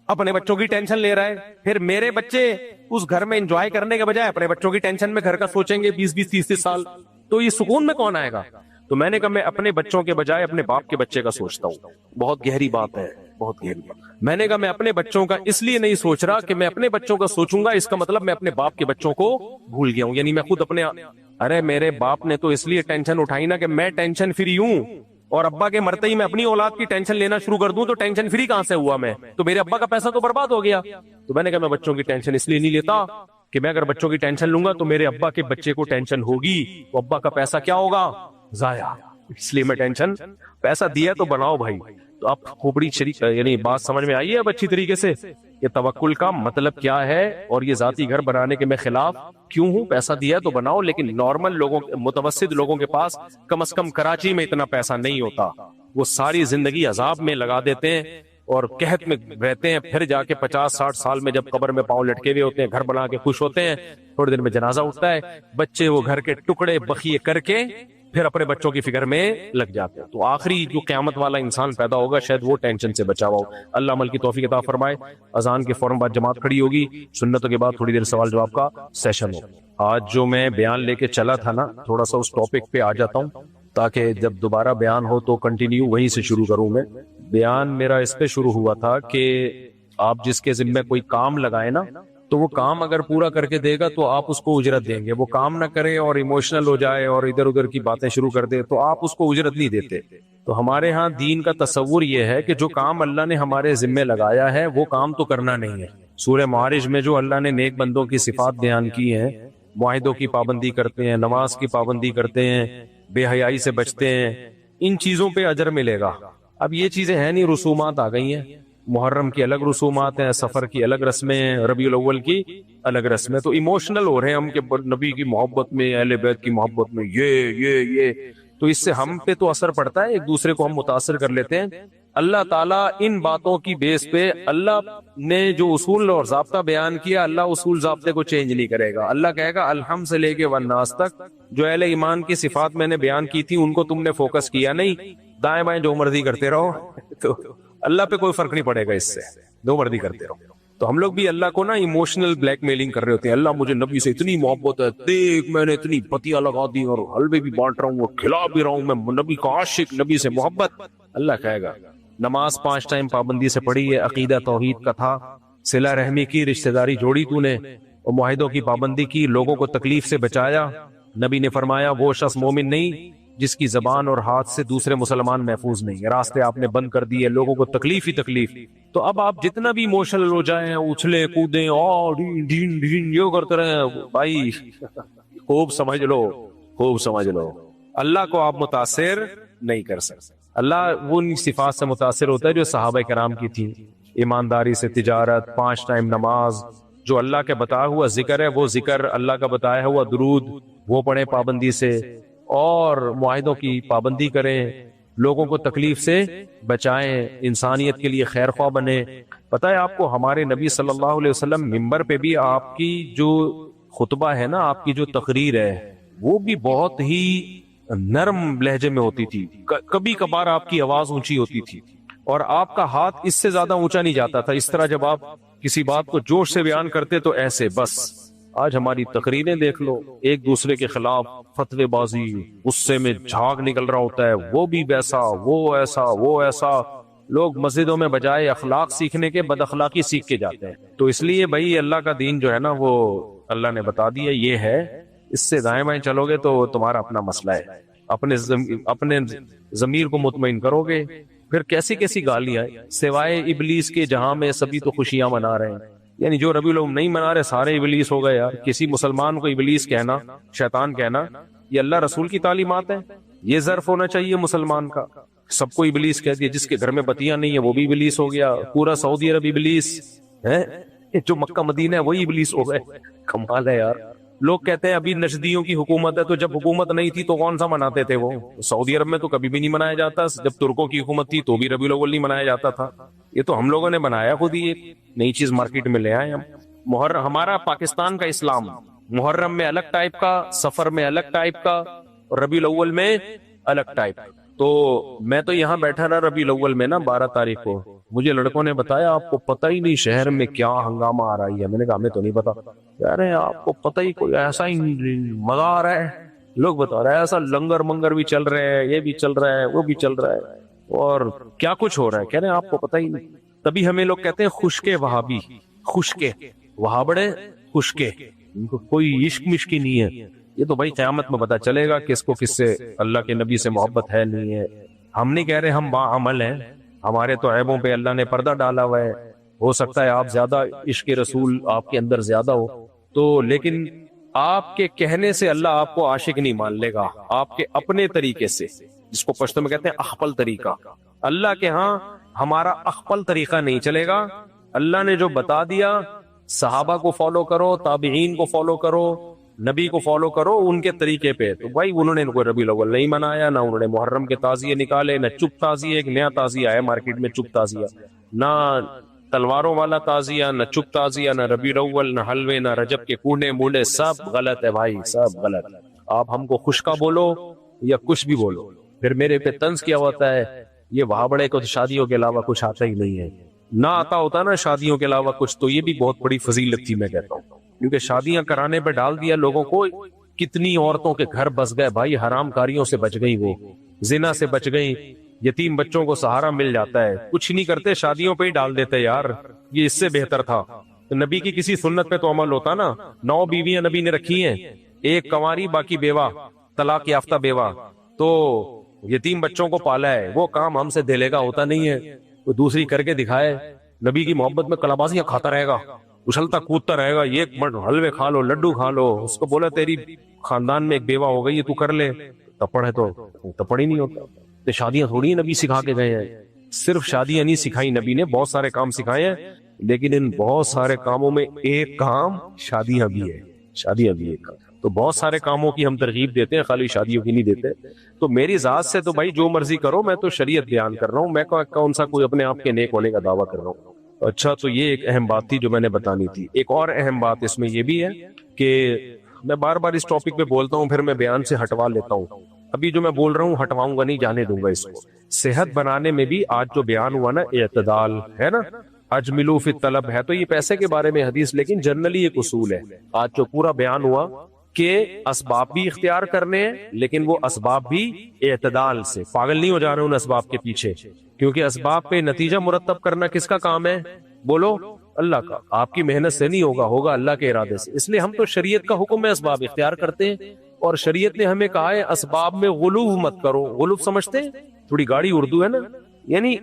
اپنے بچوں کی ٹینشن لے رہا ہے، پھر میرے بچے اس گھر میں انجوائے کرنے کے بجائے اپنے بچوں کی ٹینشن میں گھر کا سوچیں گے 20-30 سال، تو یہ سکون میں کون آئے گا؟ تو میں نے کہا میں اپنے بچوں کے بجائے اپنے باپ کے بچے کا سوچتا ہوں۔ بہت گہری بات ہے، بہت گہری بات۔ میں نے کہا میں اپنے بچوں کا اس لیے نہیں سوچ رہا کہ میں اپنے بچوں کا سوچوں گا، اس کا مطلب میں اپنے باپ کے بچوں کو بھول گیا ہوں، یعنی میں خود اپنے ارے میرے باپ نے تو اس لیے ٹینشن اٹھائی نا کہ میں ٹینشن فری ہوں، اور ابا کے مرتے ہی میں اپنی اولاد کی ٹینشن لینا شروع کر دوں تو ٹینشن فری کہاں سے ہوا میں؟ تو میرے ابا کا پیسہ تو برباد ہو گیا۔ تو میں نے کہا میں بچوں کی ٹینشن اس لیے نہیں لیتا کہ میں اگر بچوں کی ٹینشن لوں گا تو میرے ابا کے بچے کو ٹینشن ہوگی، تو ابا کا پیسہ کیا ہوگا؟ ضائع۔ اس لیے میں ٹینشن، پیسہ دیا تو بناؤ بھائی. تو آپ کھوپڑی شریک یعنی بات سمجھ میں آئی ہے اب اچھی طریقے سے کہ توکل کا مطلب کیا ہے، اور یہ ذاتی گھر بنانے کے میں خلاف کیوں ہوں. پیسہ دیا تو بناؤ، لیکن نارمل لوگوں، متوسط لوگوں کے پاس کم از کم کراچی میں اتنا پیسہ نہیں ہوتا. وہ ساری زندگی عذاب میں لگا دیتے ہیں اور قحط میں رہتے ہیں، پھر جا کے 50-60 سال میں جب قبر میں پاؤں لٹکے ہوئے ہوتے ہیں، گھر بنا کے خوش ہوتے ہیں، تھوڑے دن میں جنازہ اٹھتا ہے، بچے وہ گھر کے ٹکڑے بخیے کر کے پھر اپنے بچوں کی فکر میں لگ جاتے ہیں. تو آخری جو قیامت والا انسان پیدا ہوگا شاید وہ ٹینشن سے بچا ہوا ہو. اللہ عمل کی توفیق عطا فرمائے. اذان کے فوراً بعد جماعت کھڑی ہوگی، سنتوں کے بعد تھوڑی دیر سوال جواب کا سیشن ہو. آج جو میں بیان لے کے چلا تھا نا، تھوڑا سا اس ٹاپک پہ آ جاتا ہوں تاکہ جب دوبارہ بیان ہو تو کنٹینیو وہیں سے شروع کروں. میں بیان میرا اس پہ شروع ہوا تھا کہ آپ جس کے ذمہ کوئی کام لگائے نا، تو وہ کام اگر پورا کر کے دے گا تو آپ اس کو اجرت دیں گے. وہ کام نہ کرے اور ایموشنل ہو جائے اور ادھر ادھر کی باتیں شروع کر دے تو آپ اس کو اجرت نہیں دیتے. تو ہمارے ہاں دین کا تصور یہ ہے کہ جو کام اللہ نے ہمارے ذمہ لگایا ہے وہ کام تو کرنا نہیں ہے. سورہ معارج میں جو اللہ نے نیک بندوں کی صفات بیان کی ہیں، معاہدوں کی پابندی کرتے ہیں، نماز کی پابندی کرتے ہیں، بے حیائی سے بچتے ہیں، ان چیزوں پہ اجر ملے گا. اب یہ چیزیں ہیں نہیں، رسومات آ گئی ہیں. محرم کی الگ رسومات ہیں، سفر کی الگ رسمیں ہیں، ربیع الاول کی الگ رسمیں. تو ایموشنل ہو رہے ہیں ہم کہ نبی کی محبت میں، اہل بیت کی محبت میں یہ تو اس سے ہم پہ تو اثر پڑتا ہے، ایک دوسرے کو ہم متاثر کر لیتے ہیں. اللہ تعالیٰ ان باتوں کی بیس پہ اللہ نے جو اصول اور ضابطہ بیان کیا، اللہ اصول ضابطے کو چینج نہیں کرے گا. اللہ کہے گا الحمد سے لے کے والناس تک جو اہل ایمان کی صفات میں نے بیان کی تھی ان کو تم نے فوکس کیا نہیں، دائیں بائیں جو مرضی کرتے رہو. تو اللہ پہ کوئی فرق نہیں پڑے گا، اس سے جو مرضی کرتے رہو. تو ہم لوگ بھی اللہ کو نا ایموشنل بلیک میلنگ کر رہے ہوتے ہیں. اللہ مجھے نبی سے اتنی محبت ہے، دیکھ میں نے اتنی پتیاں لگا دی اور حلوے بھی بانٹ رہا ہوں، وہ کھلا بھی رہا ہوں، میں نبی کا عاشق، نبی سے محبت. اللہ کہے گا نماز 5 ٹائم پابندی سے پڑھی ہے، عقیدہ توحید کا تھا، صلہ رحمی کی، رشتہ داری جوڑی تو نے، اور معاہدوں کی پابندی کی، لوگوں کو تکلیف سے بچایا. نبی نے فرمایا وہ شخص مومن نہیں جس کی زبان اور ہاتھ سے دوسرے مسلمان محفوظ نہیں. راستے آپ نے بند کر دیے، لوگوں کو تکلیف ہی تکلیف. تو اب آپ جتنا بھی ایموشنل ہو جائیں، اچھلے کودیں اور یہ کرتے رہے بھائی، خوب سمجھ لو، خوب سمجھ لو اللہ کو آپ متاثر نہیں کر سکتے. اللہ وہ ان صفات سے متاثر ہوتا ہے جو صحابہ کرام کی تھی، ایمانداری سے تجارت، 5 ٹائم نماز، جو اللہ کے بتایا ہوا ذکر ہے وہ ذکر، اللہ کا بتایا ہوا درود وہ پڑھیں پابندی سے، اور معاہدوں کی پابندی کریں، لوگوں کو تکلیف سے بچائیں، انسانیت کے لیے خیر خواہ بنے. پتہ ہے آپ کو ہمارے نبی صلی اللہ علیہ وسلم ممبر پہ بھی آپ کی جو خطبہ ہے نا، آپ کی جو تقریر ہے وہ بھی بہت ہی نرم لہجے میں ہوتی تھی. کبھی کبھار آپ کی آواز اونچی ہوتی تھی اور آپ کا ہاتھ اس سے زیادہ اونچا نہیں جاتا تھا. اس طرح جب آپ کسی بات کو جوش سے بیان کرتے تو ایسے بس. آج ہماری تقریریں دیکھ لو، ایک دوسرے کے خلاف فتوے بازی، غصے میں جھاگ نکل رہا ہوتا ہے، وہ بھی ویسا، وہ ایسا، وہ ایسا. لوگ مسجدوں میں بجائے اخلاق سیکھنے کے بد اخلاقی سیکھ کے جاتے ہیں. تو اس لیے بھائی اللہ کا دین جو ہے نا وہ اللہ نے بتا دیا یہ ہے، اس سے دائیں بائیں چلو گے تو تمہارا اپنا مسئلہ ہے. اپنے ضمیر کو مطمئن کرو گے. پھر کیسی کیسی گالیاں سوائے ابلیس کے جہاں میں سبھی تو خوشیاں منا رہے ہیں. یعنی جو ربیع الاول نہیں منا رہے سارے ابلیس ہو گئے یار. کسی مسلمان کو ابلیس کہنا، شیطان کہنا، یہ اللہ رسول کی تعلیمات ہیں؟ یہ ظرف ہونا چاہیے مسلمان کا. سب کو ابلیس کہہ دیا، جس کے گھر میں بتیاں نہیں ہیں وہ بھی ابلیس ہو گیا، پورا سعودی عرب ابلیس ہے، جو مکہ مدینہ ہے وہی ابلیس ہو گئے. کمال ہے یار. لوگ کہتے ہیں ابھی نجدیوں کی حکومت ہے، تو جب حکومت نہیں تھی تو کون سا مناتے تھے وہ؟ سعودی عرب میں تو کبھی بھی نہیں منایا جاتا. جب ترکوں کی حکومت تھی تو بھی ربیع الاول نہیں منایا جاتا تھا. یہ تو ہم لوگوں نے بنایا خود ہی، ایک نئی چیز مارکیٹ میں لے آئے ہم. محرم ہمارا پاکستان کا اسلام محرم میں الگ ٹائپ کا، سفر میں الگ ٹائپ کا، اور ربیع الاول میں الگ ٹائپ. تو میں تو یہاں بیٹھا رہا ربیع الاول میں نا 12 تاریخ کو، مجھے لڑکوں نے بتایا آپ کو پتہ ہی نہیں شہر میں کیا ہنگامہ آ رہی ہے. میں نے کہا ہمیں تو نہیں پتا. یار آپ کو پتہ ہی کوئی ایسا ہی مزہ آ رہا ہے. لوگ بتا رہے ہیں ایسا لنگر منگر بھی چل رہے ہیں، یہ بھی چل رہا ہے، وہ بھی چل رہا ہے، اور کیا کچھ ہو رہا ہے. کہہ رہے ہیں آپ کو پتہ ہی نہیں. تبھی ہمیں لوگ کہتے ہیں خشکے وہابی، خشکے وہابڑے خشکے، ان کو کوئی عشق مشکی نہیں ہے. یہ تو بھائی قیامت میں پتہ چلے گا کس کو کس سے اللہ کے نبی سے محبت ہے نہیں ہے. ہم نہیں کہہ رہے ہم باعمل ہیں، ہمارے تو عیبوں پہ اللہ نے پردہ ڈالا ہوا ہے. ہو سکتا ہے آپ زیادہ عشق رسول آپ کے اندر زیادہ ہو تو، لیکن آپ کے کہنے سے اللہ آپ کو عاشق نہیں مان لے گا. آپ کے اپنے طریقے سے جس کو پشتو میں کہتے ہیں اخپل طریقہ. اللہ کے ہاں ہمارا اخپل طریقہ نہیں چلے گا. اللہ نے جو بتا دیا صحابہ کو فالو کرو, تابعین کو فالو کرو, نبی کو فالو کرو ان کے طریقے پہ. تو بھائی انہوں نے کوئی ربیع الاول نہیں منایا, نہ انہوں نے محرم کے تعزیے نکالے, نہ چپ تعزیہ, ایک نیا تعزیہ ہے مارکیٹ میں چپ تعزیہ, نہ تلواروں والا تعزیہ, نہ چپ تعزیہ, نہ ربیع الاول, نہ حلوے, نہ رجب کے کوڑے مونڈے, سب غلط ہے بھائی, سب غلط. آپ ہم کو خشکا بولو یا کچھ بھی بولو, پھر میرے پہ طنز کیا ہوتا ہے یہ وہاں بڑے کو تو شادیوں کے علاوہ کچھ آتا ہی نہیں ہے. نہ آتا ہوتا نا شادیوں کے علاوہ کچھ تو یہ بھی بہت بڑی فضیلت تھی میں کہتا ہوں, کیونکہ شادیاں کرانے پہ ڈال دیا لوگوں کو. کتنی عورتوں کے گھر بس گئے بھائی, حرام کاریوں سے بچ گئی, وہ زنا سے بچ گئی, یتیم بچوں کو سہارا مل جاتا ہے. کچھ نہیں کرتے, شادیوں پہ ہی ڈال دیتے یار, یہ اس سے بہتر تھا. تو نبی کی کسی سنت پہ تو عمل ہوتا نا. 9 بیویاں نبی نے رکھی ہیں, ایک کنواری باقی بیوہ, طلاق یافتہ بیوہ, تو یتیم بچوں کو پالا ہے. وہ کام ہم سے دلے گا ہوتا نہیں ہے, وہ دوسری کر کے دکھائے. نبی کی محبت میں کلابازیاں کھاتا رہے گا, اچھلتا کودتا رہے گا, یہ حلوے کھا لو, لڈو کھا لو. اس کو بولا تیری خاندان میں ایک بیوہ ہو گئی ہے, تو کر لے. تپڑ ہے تو تپڑ ہی نہیں ہوتا. تو شادیاں تھوڑی نبی سکھا کے گئے ہیں. صرف شادیاں نہیں سکھائی نبی نے, بہت سارے کام سکھائے ہیں, لیکن ان بہت سارے کاموں میں ایک کام شادیاں بھی ہے. شادیاں بھی ایک کام. تو بہت سارے کاموں کی ہم ترغیب دیتے ہیں, خالی شادیوں کی نہیں دیتے. تو میری ذات سے تو بھائی جو مرضی کرو, میں تو شریعت بیان کر رہا ہوں, میں کون سا کوئی اپنے آپ کے نیک ہونے کا دعویٰ کر رہا ہوں. اچھا, تو یہ ایک اہم بات تھی جو میں نے بتانی تھی. ایک اور اہم بات اس میں یہ بھی ہے کہ میں بار بار اس ٹاپک پہ بولتا ہوں, پھر میں بیان سے ہٹوا لیتا ہوں. ابھی جو میں بول رہا ہوں ہٹواؤں گا نہیں, جانے دوں گا اس کو. صحت بنانے میں بھی آج جو بیان ہوا نا, اعتدال ہے نا, اجملوا فی الطلب ہے, تو یہ پیسے کے بارے میں حدیث, لیکن جنرلی ایک اصول ہے. آج جو پورا بیان ہوا کہ اسباب بھی اختیار کرنے ہیں, لیکن وہ اسباب بھی اعتدال سے. پاگل نہیں ہو جا رہے ان اسباب کے پیچھے, کیونکہ اسباب پہ نتیجہ مرتب کرنا کس کا کام ہے؟ بولو, اللہ کا. آپ کی محنت سے نہیں ہوگا, ہوگا اللہ کے ارادے سے. اس لیے ہم تو شریعت کا حکم ہے اسباب اختیار کرتے ہیں, اور شریعت نے ہمیں کہا ہے اسباب میں غلو مت کرو. غلو سمجھتے ہیں؟ تھوڑی گاڑی اردو ہے نا, یعنی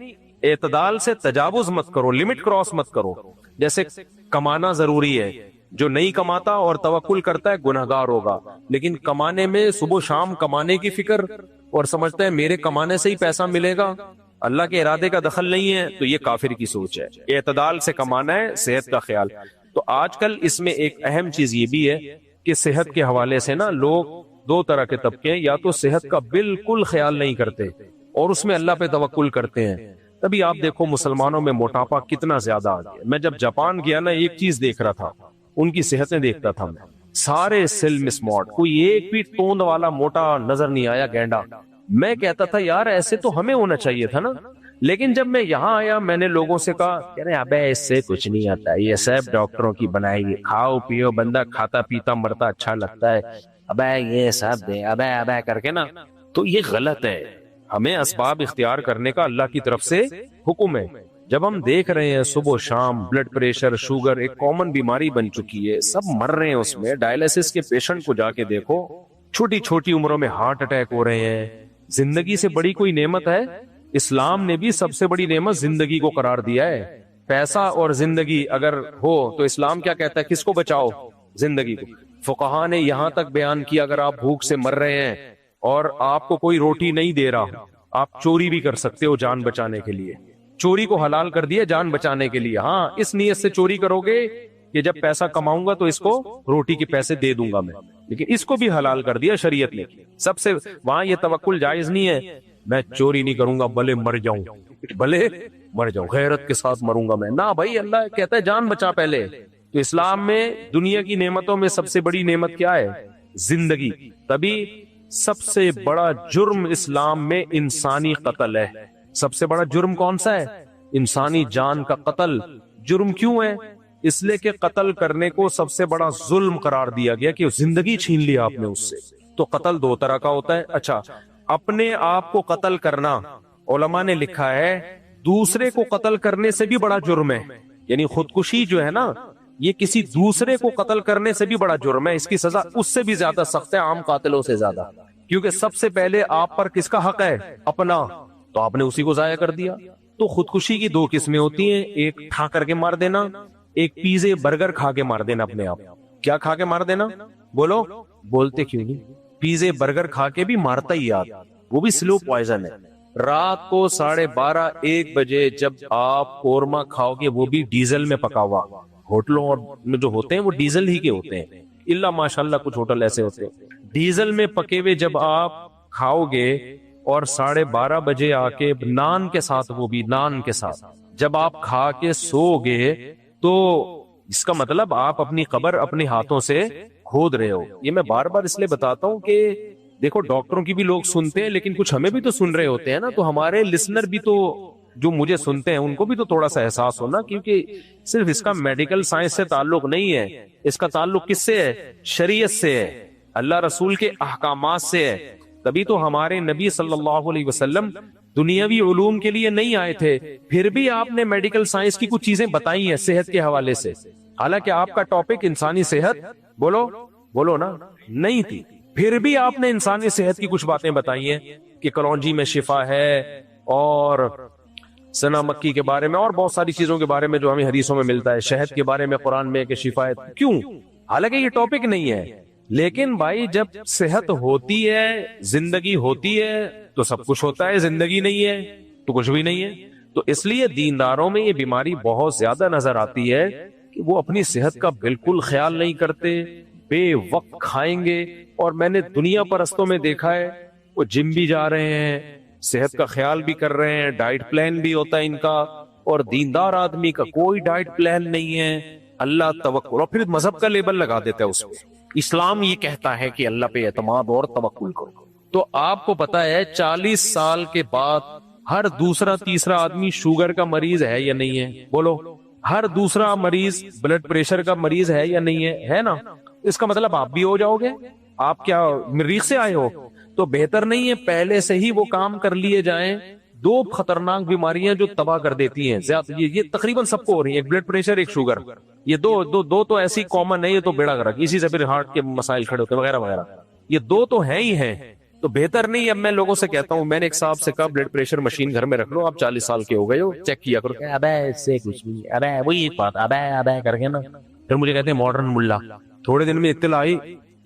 اعتدال سے تجاوز مت کرو, لمٹ کراس مت کرو. جیسے کمانا ضروری ہے, جو نہیں کماتا اور توکل کرتا ہے گنہگار ہوگا, لیکن کمانے میں صبح شام کمانے کی فکر اور سمجھتا ہے میرے کمانے سے ہی پیسہ ملے گا, اللہ کے ارادے کا دخل نہیں ہے, تو یہ کافر کی سوچ ہے. اعتدال سے کمانا ہے, صحت کا خیال. تو آج کل اس میں ایک اہم چیز یہ بھی ہے کہ صحت کے حوالے سے نا لوگ دو طرح کے طبقے ہیں, یا تو صحت کا بالکل خیال نہیں کرتے اور اس میں اللہ پہ توکل کرتے ہیں. تبھی آپ دیکھو مسلمانوں میں موٹاپا کتنا زیادہ آ گیا. میں جب جاپان گیا نا, ایک چیز دیکھ رہا تھا, ان کی صحتیں دیکھتا تھا میں, سارے سلم سمارٹ, کوئی ایک بھی توند والا موٹا نظر نہیں آیا, گینڈا. میں کہتا تھا یار ایسے تو ہمیں ہونا چاہیے تھا نا. لیکن جب میں یہاں آیا, میں نے لوگوں سے کہا کہہ رہے ابے اس سے کچھ نہیں آتا, یہ سب ڈاکٹروں کی بنائی ہے, کھاؤ پیو, بندہ کھاتا پیتا مرتا اچھا لگتا ہے, ابے یہ سب دے ابے ابے کر کے نا. تو یہ غلط ہے. ہمیں اسباب اختیار کرنے کا اللہ کی طرف سے حکم ہے. جب ہم دیکھ رہے ہیں صبح شام بلڈ پریشر, شوگر ایک کامن بیماری بن چکی ہے, سب مر رہے ہیں اس میں. ڈائلسس کے پیشنٹ کو جا کے دیکھو, چھوٹی چھوٹی عمروں میں ہارٹ اٹیک ہو رہے ہیں. زندگی سے بڑی کوئی نعمت ہے؟ اسلام نے بھی سب سے بڑی نعمت زندگی کو قرار دیا ہے. پیسہ اور زندگی اگر ہو تو اسلام کیا کہتا ہے, کس کو بچاؤ؟ زندگی کو. فقہا نے یہاں تک بیان کیا اگر آپ بھوک سے مر رہے ہیں اور آپ کو کوئی روٹی نہیں دے رہا, آپ چوری بھی کر سکتے ہو جان بچانے کے لیے. چوری کو حلال کر دیا جان بچانے کے لیے. ہاں, اس نیت سے چوری کرو گے کہ جب پیسہ کماؤں گا تو اس کو روٹی کے پیسے دے دوں گا میں, لیکن اس کو بھی حلال کر دیا شریعت نے. سب سے وہاں یہ توکل جائز نہیں ہے, میں چوری نہیں کروں گا بھلے مر جاؤں, بھلے مر جاؤں, غیرت کے ساتھ مروں گا میں. نہ بھائی, اللہ کہتا ہے جان بچا پہلے. تو اسلام میں دنیا کی نعمتوں میں سب سے بڑی نعمت کیا ہے؟ زندگی. تبھی سب سے بڑا جرم اسلام میں انسانی قتل ہے. سب سے بڑا جرم کون سا ہے؟ انسانی جان کا قتل. جرم کیوں ہے؟ اس لیے کہ قتل کرنے کو سب سے بڑا ظلم قرار دیا گیا کہ زندگی چھین لی آپ نے اس سے. تو قتل دو طرح کا ہوتا ہے. اچھا, اپنے آپ کو قتل کرنا, علماء نے لکھا ہے دوسرے کو قتل کرنے سے بھی بڑا جرم ہے. یعنی خودکشی جو ہے نا, یہ کسی دوسرے کو قتل کرنے سے بھی بڑا جرم ہے. اس کی سزا اس سے بھی زیادہ سخت ہے, عام قاتلوں سے زیادہ, کیونکہ سب سے پہلے آپ پر کس کا حق ہے؟ اپنا. تو آپ نے اسی کو ضائع کر دیا. تو خودکشی کی دو قسمیں ہوتی ہیں, ایک ٹھا کر کے مار دینا, ایک پیزے برگر کھا کے مار دینا اپنے آپ. کیا کھا کے مار دینا؟ بولو, بولتے کیوں نہیں؟ پیزے برگر کھا کے بھی مارتا ہی یاد, وہ بھی سلو پوائزن ہے. رات کو 12:30-1 بجے جب آپ قورمہ کھاؤ گے وہ بھی ڈیزل میں پکا ہوا, ہوٹلوں اور میں جو ہوتے ہیں وہ ڈیزل ہی کے ہوتے ہیں, اللہ ماشاءاللہ کچھ ہوٹل ایسے ہوتے ہیں ڈیزل میں پکے ہوئے جب آپ کھاؤ گے, اور 12:30 بجے آ کے نان کے ساتھ, وہ بھی نان کے ساتھ جب آپ کھا کے سو گے, تو اس کا مطلب آپ اپنی قبر اپنے ہاتھوں سے کھود رہے ہو. یہ میں بار بار اس لیے بتاتا ہوں کہ دیکھو ڈاکٹروں کی بھی لوگ سنتے ہیں, لیکن کچھ ہمیں بھی تو سن رہے ہوتے ہیں نا, تو ہمارے لسنر بھی تو جو مجھے سنتے ہیں ان کو بھی تو تھوڑا سا احساس ہونا, کیونکہ صرف اس کا میڈیکل سائنس سے تعلق نہیں ہے, اس کا تعلق کس سے ہے؟ شریعت سے ہے, اللہ رسول کے احکامات سے ہے. تبھی تو ہمارے نبی صلی اللہ علیہ وسلم دنیاوی علوم کے لیے نہیں آئے تھے, پھر بھی آپ نے میڈیکل سائنس کی کچھ چیزیں بتائی ہیں صحت کے حوالے سے, حالانکہ آپ کا ٹاپک انسانی صحت بولو نا نہیں تھی, پھر بھی آپ نے انسانی صحت کی کچھ باتیں بتائی ہیں کہ کلونجی میں شفا ہے, اور سنا مکی کے بارے میں, اور بہت ساری چیزوں کے بارے میں جو ہمیں حدیثوں میں ملتا ہے, شہد کے بارے میں قرآن میں کہ شفا ہے. کیوں؟ حالانکہ یہ ٹاپک نہیں ہے, لیکن بھائی جب صحت ہوتی ہے, زندگی ہوتی ہے, تو سب کچھ ہوتا ہے, زندگی نہیں ہے تو کچھ بھی نہیں ہے. تو اس لیے دینداروں میں یہ بیماری بہت زیادہ نظر آتی ہے کہ وہ اپنی صحت کا بالکل خیال نہیں کرتے, بے وقت کھائیں گے. اور میں نے دنیا پرستوں میں دیکھا ہے وہ جم بھی جا رہے ہیں, صحت کا خیال بھی کر رہے ہیں, ڈائٹ پلان بھی ہوتا ہے ان کا, اور دیندار آدمی کا کوئی ڈائٹ پلان نہیں ہے. اللہ توکل, اور پھر مذہب کا لیبل لگا دیتا ہے اس پہ, اسلام یہ کہتا ہے کہ اللہ پہ اعتماد اور توکل کرو. تو آپ کو پتا ہے 40 سال کے بعد ہر دوسرا تیسرا آدمی شوگر کا مریض ہے یا نہیں ہے؟ بولو, ہر دوسرا مریض بلڈ پریشر کا مریض ہے یا نہیں ہے نا؟ اس کا مطلب آپ بھی ہو جاؤ گے. آپ کیا مریخ سے آئے ہو؟ تو بہتر نہیں ہے پہلے سے ہی وہ کام کر لیے جائیں. 2 خطرناک بیماریاں جو تباہ کر دیتی ہیں زیادہ, یہ تقریباً سب کو ہو رہی ہیں, ایک بلڈ پریشر, ایک شوگر. یہ دو تو ایسی کامن ہے, یہ تو بیڑا گرک, اسی سے پھر ہارٹ کے مسائل کھڑے ہوتے وغیرہ وغیرہ. یہ 2 تو ہیں ہی ہیں. تو بہتر نہیں. اب میں لوگوں سے کہتا ہوں, میں نے ایک صاحب سے کہا بلڈ پریشر مشین گھر میں رکھ لو, آپ 40 سال کے ہو گئے ہو, چیک کیا کرو. ابے اس سے کچھ نہیں, ابے وہی بات, ابے کر کے نا. پھر مجھے کہتے ہیں ماڈرن ملا. تھوڑے دن میں اطلاع آئی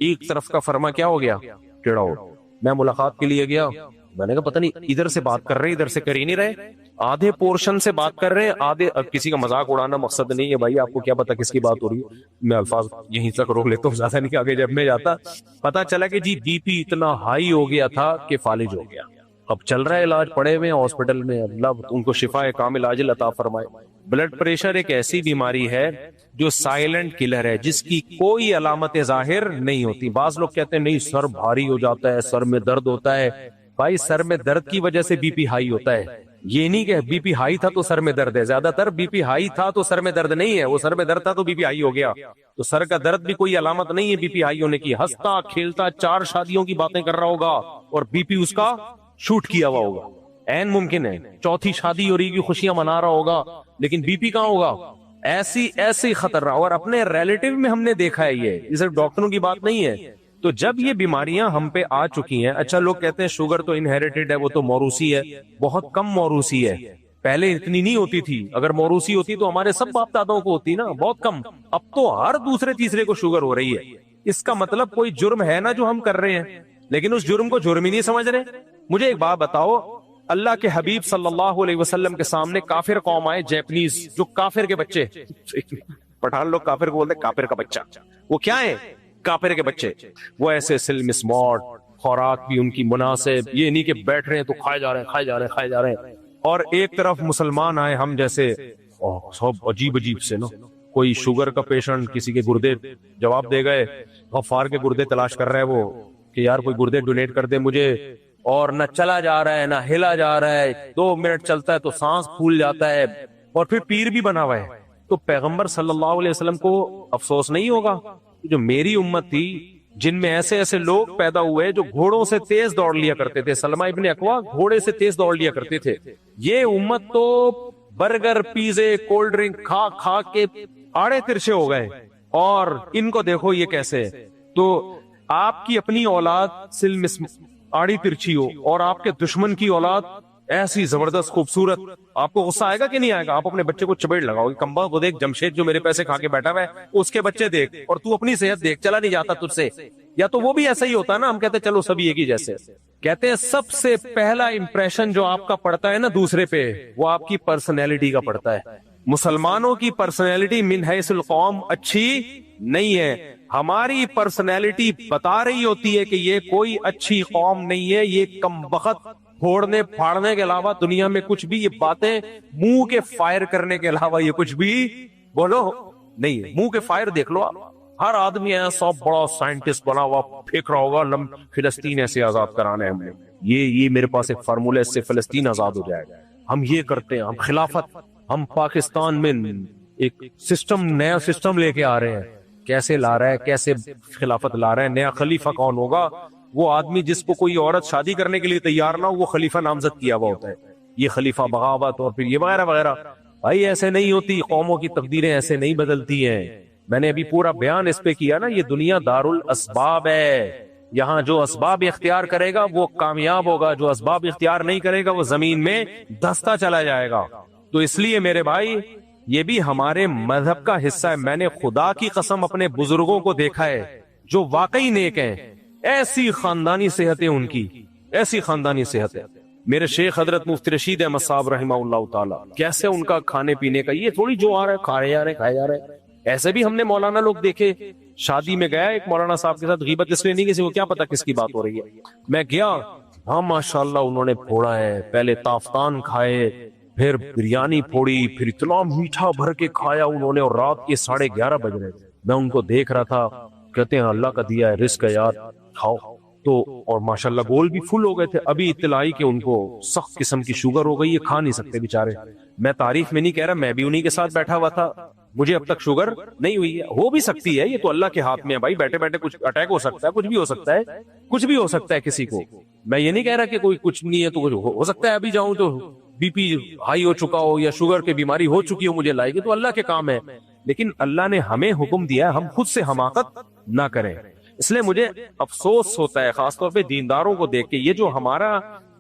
ایک طرف کا فرما کیا ہو گیا, ٹیڑھا ہو. میں ملاقات کے لیے گیا, میں نے کہا پتہ نہیں ادھر سے بات کر رہے ادھر سے کر ہی نہیں رہے, آدھے پورشن سے بات کر رہے ہیں آدھے. اب کسی کا مذاق اڑانا مقصد نہیں ہے بھائی, آپ کو کیا پتا کس کی بات ہو رہی ہے, میں الفاظ یہیں تک روک لیتا ہوں, زیادہ نہیں آگے. جب میں جاتا پتا چلا کہ جی بی پی اتنا ہائی ہو گیا تھا کہ فالج ہو گیا, اب چل رہا ہے علاج, پڑے ہوئے ہیں ہاسپٹل میں, اللہ ان کو شفا کامل عاجل عطا فرمائے. بلڈ پریشر ایک ایسی بیماری ہے جو سائلنٹ کلر ہے, جس کی کوئی علامت ظاہر نہیں ہوتی. بعض لوگ کہتے ہیں نہیں سر بھاری ہو جاتا ہے, سر میں درد ہوتا ہے. بھائی سر میں درد کی وجہ سے بی پی ہائی ہوتا ہے, یہ نہیں کہ بی پی ہائی تھا تو سر میں درد ہے. زیادہ تر بی پی ہائی تھا تو سر میں درد نہیں ہے, وہ سر میں درد تھا تو بی پی ہائی ہو گیا. تو سر کا درد بھی کوئی علامت نہیں ہے بی پی ہائی ہونے کی. ہنستا کھیلتا 4 شادیوں کی باتیں کر رہا ہوگا اور بی پی اس کا شوٹ کیا ہوا ہوگا, این ممکن ہے 4تھی شادی ہو رہی کی خوشیاں منا رہا ہوگا, لیکن بی پی کہاں ہوگا. ایسی خطرناک. اور اپنے ریلیٹیو میں ہم نے دیکھا ہے, یہ صرف ڈاکٹروں کی بات نہیں ہے. تو جب یہ بیماریاں ہم پہ آ چکی ہیں, اچھا لوگ کہتے ہیں شوگر تو انہیریٹڈ ہے, وہ تو موروثی ہے. بہت کم موروثی ہے, پہلے اتنی نہیں ہوتی تھی. اگر موروثی ہوتی تو ہمارے سب باپ دادوں کو ہوتی نا, بہت کم. اب تو ہر دوسرے تیسرے کو شوگر ہو رہی ہے. اس کا مطلب کوئی جرم ہے نا جو ہم کر رہے ہیں, لیکن اس جرم کو جرم ہی نہیں سمجھ رہے. مجھے ایک بات بتاؤ, اللہ کے حبیب صلی اللہ علیہ وسلم کے سامنے کافر قوم آئے, جیپنیز, جو کافر کے بچے, پٹھان لوگ کافر کو بولتے ہیں کافر کا بچہ, وہ کیا ہے کافر کے بچے. وہ ایسے سلم سمارٹ, خوراک بھی ان کی مناسب, یہ نہیں کہ بیٹھ رہے ہیں تو کھائے جا رہے ہیں. اور ایک طرف مسلمان آئے ہم جیسے, سب عجیب سے نا, کوئی شوگر کا پیشنٹ, کسی کے گردے, جواب دے گئے غفار کے گردے تلاش کر رہا ہے وہ, کہ یار کوئی گردے ڈونیٹ کر دے مجھے, اور نہ چلا جا رہا ہے نہ ہلا جا رہا ہے, 2 منٹ چلتا ہے تو سانس پھول جاتا ہے, اور پھر پیر بھی بنا ہوا ہے. تو پیغمبر صلی اللہ علیہ وسلم کو افسوس نہیں ہوگا جو میری امت تھی جن میں ایسے لوگ پیدا ہوئے جو گھوڑوں سے تیز دوڑ لیا کرتے تھے. سلمہ ابن اکوا گھوڑے سے تیز دوڑ لیا کرتے تھے. یہ امت تو برگر, پیزے, کولڈ ڈرنک کھا کے آڑے ترچھے ہو گئے, اور ان کو دیکھو یہ کیسے. تو آپ کی اپنی اولاد سلم آڑی ترچھی ہو, اور آپ کے دشمن کی اولاد ایسی زبردست خوبصورت. آپ کو غصہ آئے گا کہ نہیں آئے گا؟ آپ اپنے بچے کو چپیڑ لگاؤ گے, کمبا کو دیکھ, جمشید جو میرے پیسے کھا کے بیٹھا ہوا ہے اس کے بچے دیکھ, اور تو اپنی صحت دیکھ, چلا نہیں جاتا تجھ سے. یا تو وہ بھی ایسا ہی ہوتا ہے نا, ہم کہتے ہیں چلو سبھی ایک ہی جیسے. کہتے ہیں سب سے پہلا امپریشن جو آپ کا پڑتا ہے نا دوسرے پہ, وہ آپ کی پرسنالٹی کا پڑتا ہے. مسلمانوں کی پرسنالٹی من حیث القوم اچھی نہیں ہے. ہماری پرسنالٹی بتا رہی ہوتی ہے کہ یہ کوئی اچھی قوم نہیں ہے, یہ کم بخت پھوڑنے پھاڑنے کے علاوہ دنیا میں کچھ بھی, یہ باتیں منہ کے فائر کرنے کے علاوہ یہ کچھ بھی بولو نہیں ہے. منہ کے فائر دیکھ لو آپ, ہر آدمی ایسا بڑا سائنٹسٹ بنا ہوا پھینک رہا ہوگا فلسطین ایسے آزاد کرانے ہم نے, یہ میرے پاس ایک فارمولہ, اس سے فلسطین آزاد ہو جائے گا. ہم یہ کرتے ہیں, ہم خلافت, ہم پاکستان میں ایک سسٹم, نیا سسٹم لے کے آ رہے ہیں. کیسے لا رہا ہے, کیسے خلافت لا رہا ہے؟ نیا خلیفہ کون ہوگا؟ وہ آدمی جس کو کوئی عورت شادی کرنے کے لیے تیار نہ ہو, وہ خلیفہ نامزد کیا ہوا ہوتا ہے. یہ خلیفہ بغاوت اور پھر یہ وغیرہ وغیرہ. بھائی ایسے نہیں ہوتی, قوموں کی تقدیریں ایسے نہیں بدلتی ہیں. میں نے ابھی پورا بیان اس پہ کیا نا, یہ دنیا دار الاسباب ہے. یہاں جو اسباب اختیار کرے گا وہ کامیاب ہوگا, جو اسباب اختیار نہیں کرے گا وہ زمین میں دھستا چلا جائے گا. تو اس لیے میرے بھائی یہ بھی ہمارے مذہب کا حصہ ہے. میں نے خدا کی قسم اپنے بزرگوں کو دیکھا ہے جو واقعی نیک ہیں, ایسی خاندانی صحت ہے ان کی, ایسی خاندانی صحت ہے. میرے شیخ حضرت مفتی رشید احمد صاحب رحمہ اللہ تعالی, کیسے ان کا کھانے پینے کا, یہ تھوڑی جو آ رہا ہے کھائے جا رہے کھائے جا رہے. ایسے بھی ہم نے مولانا لوگ دیکھے, شادی میں گیا ایک مولانا صاحب کے ساتھ, غیبت اس لیے نہیں کسی کو کیا پتا کس کی بات ہو رہی ہے. میں گیا, ہاں ماشاءاللہ انہوں نے پھوڑا ہے, پہلے تافتان کھائے, پھر بریانی پھوڑی, پھر اتنا میٹھا بھر کے کھایا انہوں نے, اور رات کے 11:30 بج رہے. میں ان کو دیکھ رہا تھا, کہتے ہیں اللہ کا دیا ہے رزق ہے یار, کھاؤ. تو اور ماشاءاللہ گول بھی فل ہو گئے تھے. ابھی اطلاع آئی کہ ان کو سخت قسم کی شوگر ہو گئی ہے, کھا نہیں سکتے بیچارے. میں تعریف میں نہیں کہہ رہا, میں بھی انہی کے ساتھ بیٹھا ہوا تھا, مجھے اب تک شوگر نہیں ہوئی ہے. ہو بھی سکتی ہے, یہ تو اللہ کے ہاتھ میں ہے بھائی, بیٹھے بیٹھے کچھ اٹیک ہو سکتا ہے, کچھ بھی ہو سکتا ہے, کچھ بھی ہو سکتا ہے کسی کو. میں یہ نہیں کہہ رہا کہ کوئی کچھ نہیں ہے, تو ہو سکتا ہے ابھی جاؤں تو بی پی ہائی ہو چکا ہو یا شوگر کی بیماری ہو چکی ہو مجھے لائے گی, تو اللہ کے کام ہے. لیکن اللہ نے ہمیں حکم دیا ہے ہم خود سے حماقت نہ کریں. اس لیے مجھے افسوس ہوتا ہے خاص طور پہ دینداروں کو دیکھ کے, یہ جو ہمارا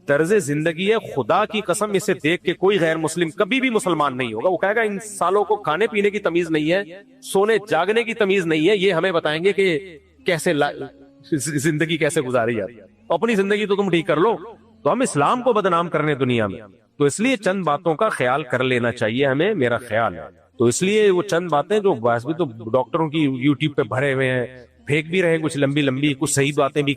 طرز زندگی ہے, خدا کی قسم اسے دیکھ کے کوئی غیر مسلم کبھی بھی مسلمان نہیں ہوگا. وہ کہے گا ان سالوں کو کھانے پینے کی تمیز نہیں ہے, سونے جاگنے کی تمیز نہیں ہے, یہ ہمیں بتائیں گے کہ کیسے زندگی کیسے گزاری جاتی ہے. اپنی زندگی تو تم ٹھیک کر لو, تو ہم اسلام کو بدنام کرنے دنیا میں. تو اس لیے چند باتوں کا خیال کر لینا چاہیے ہمیں, میرا خیال ہے. تو اس لیے وہ چند باتیں جو ویسے بھی تو ڈاکٹروں کی یوٹیوب پہ بھرے ہوئے ہیں, پھینک بھی رہے کچھ لمبی لمبی, کچھ صحیح باتیں بھی کر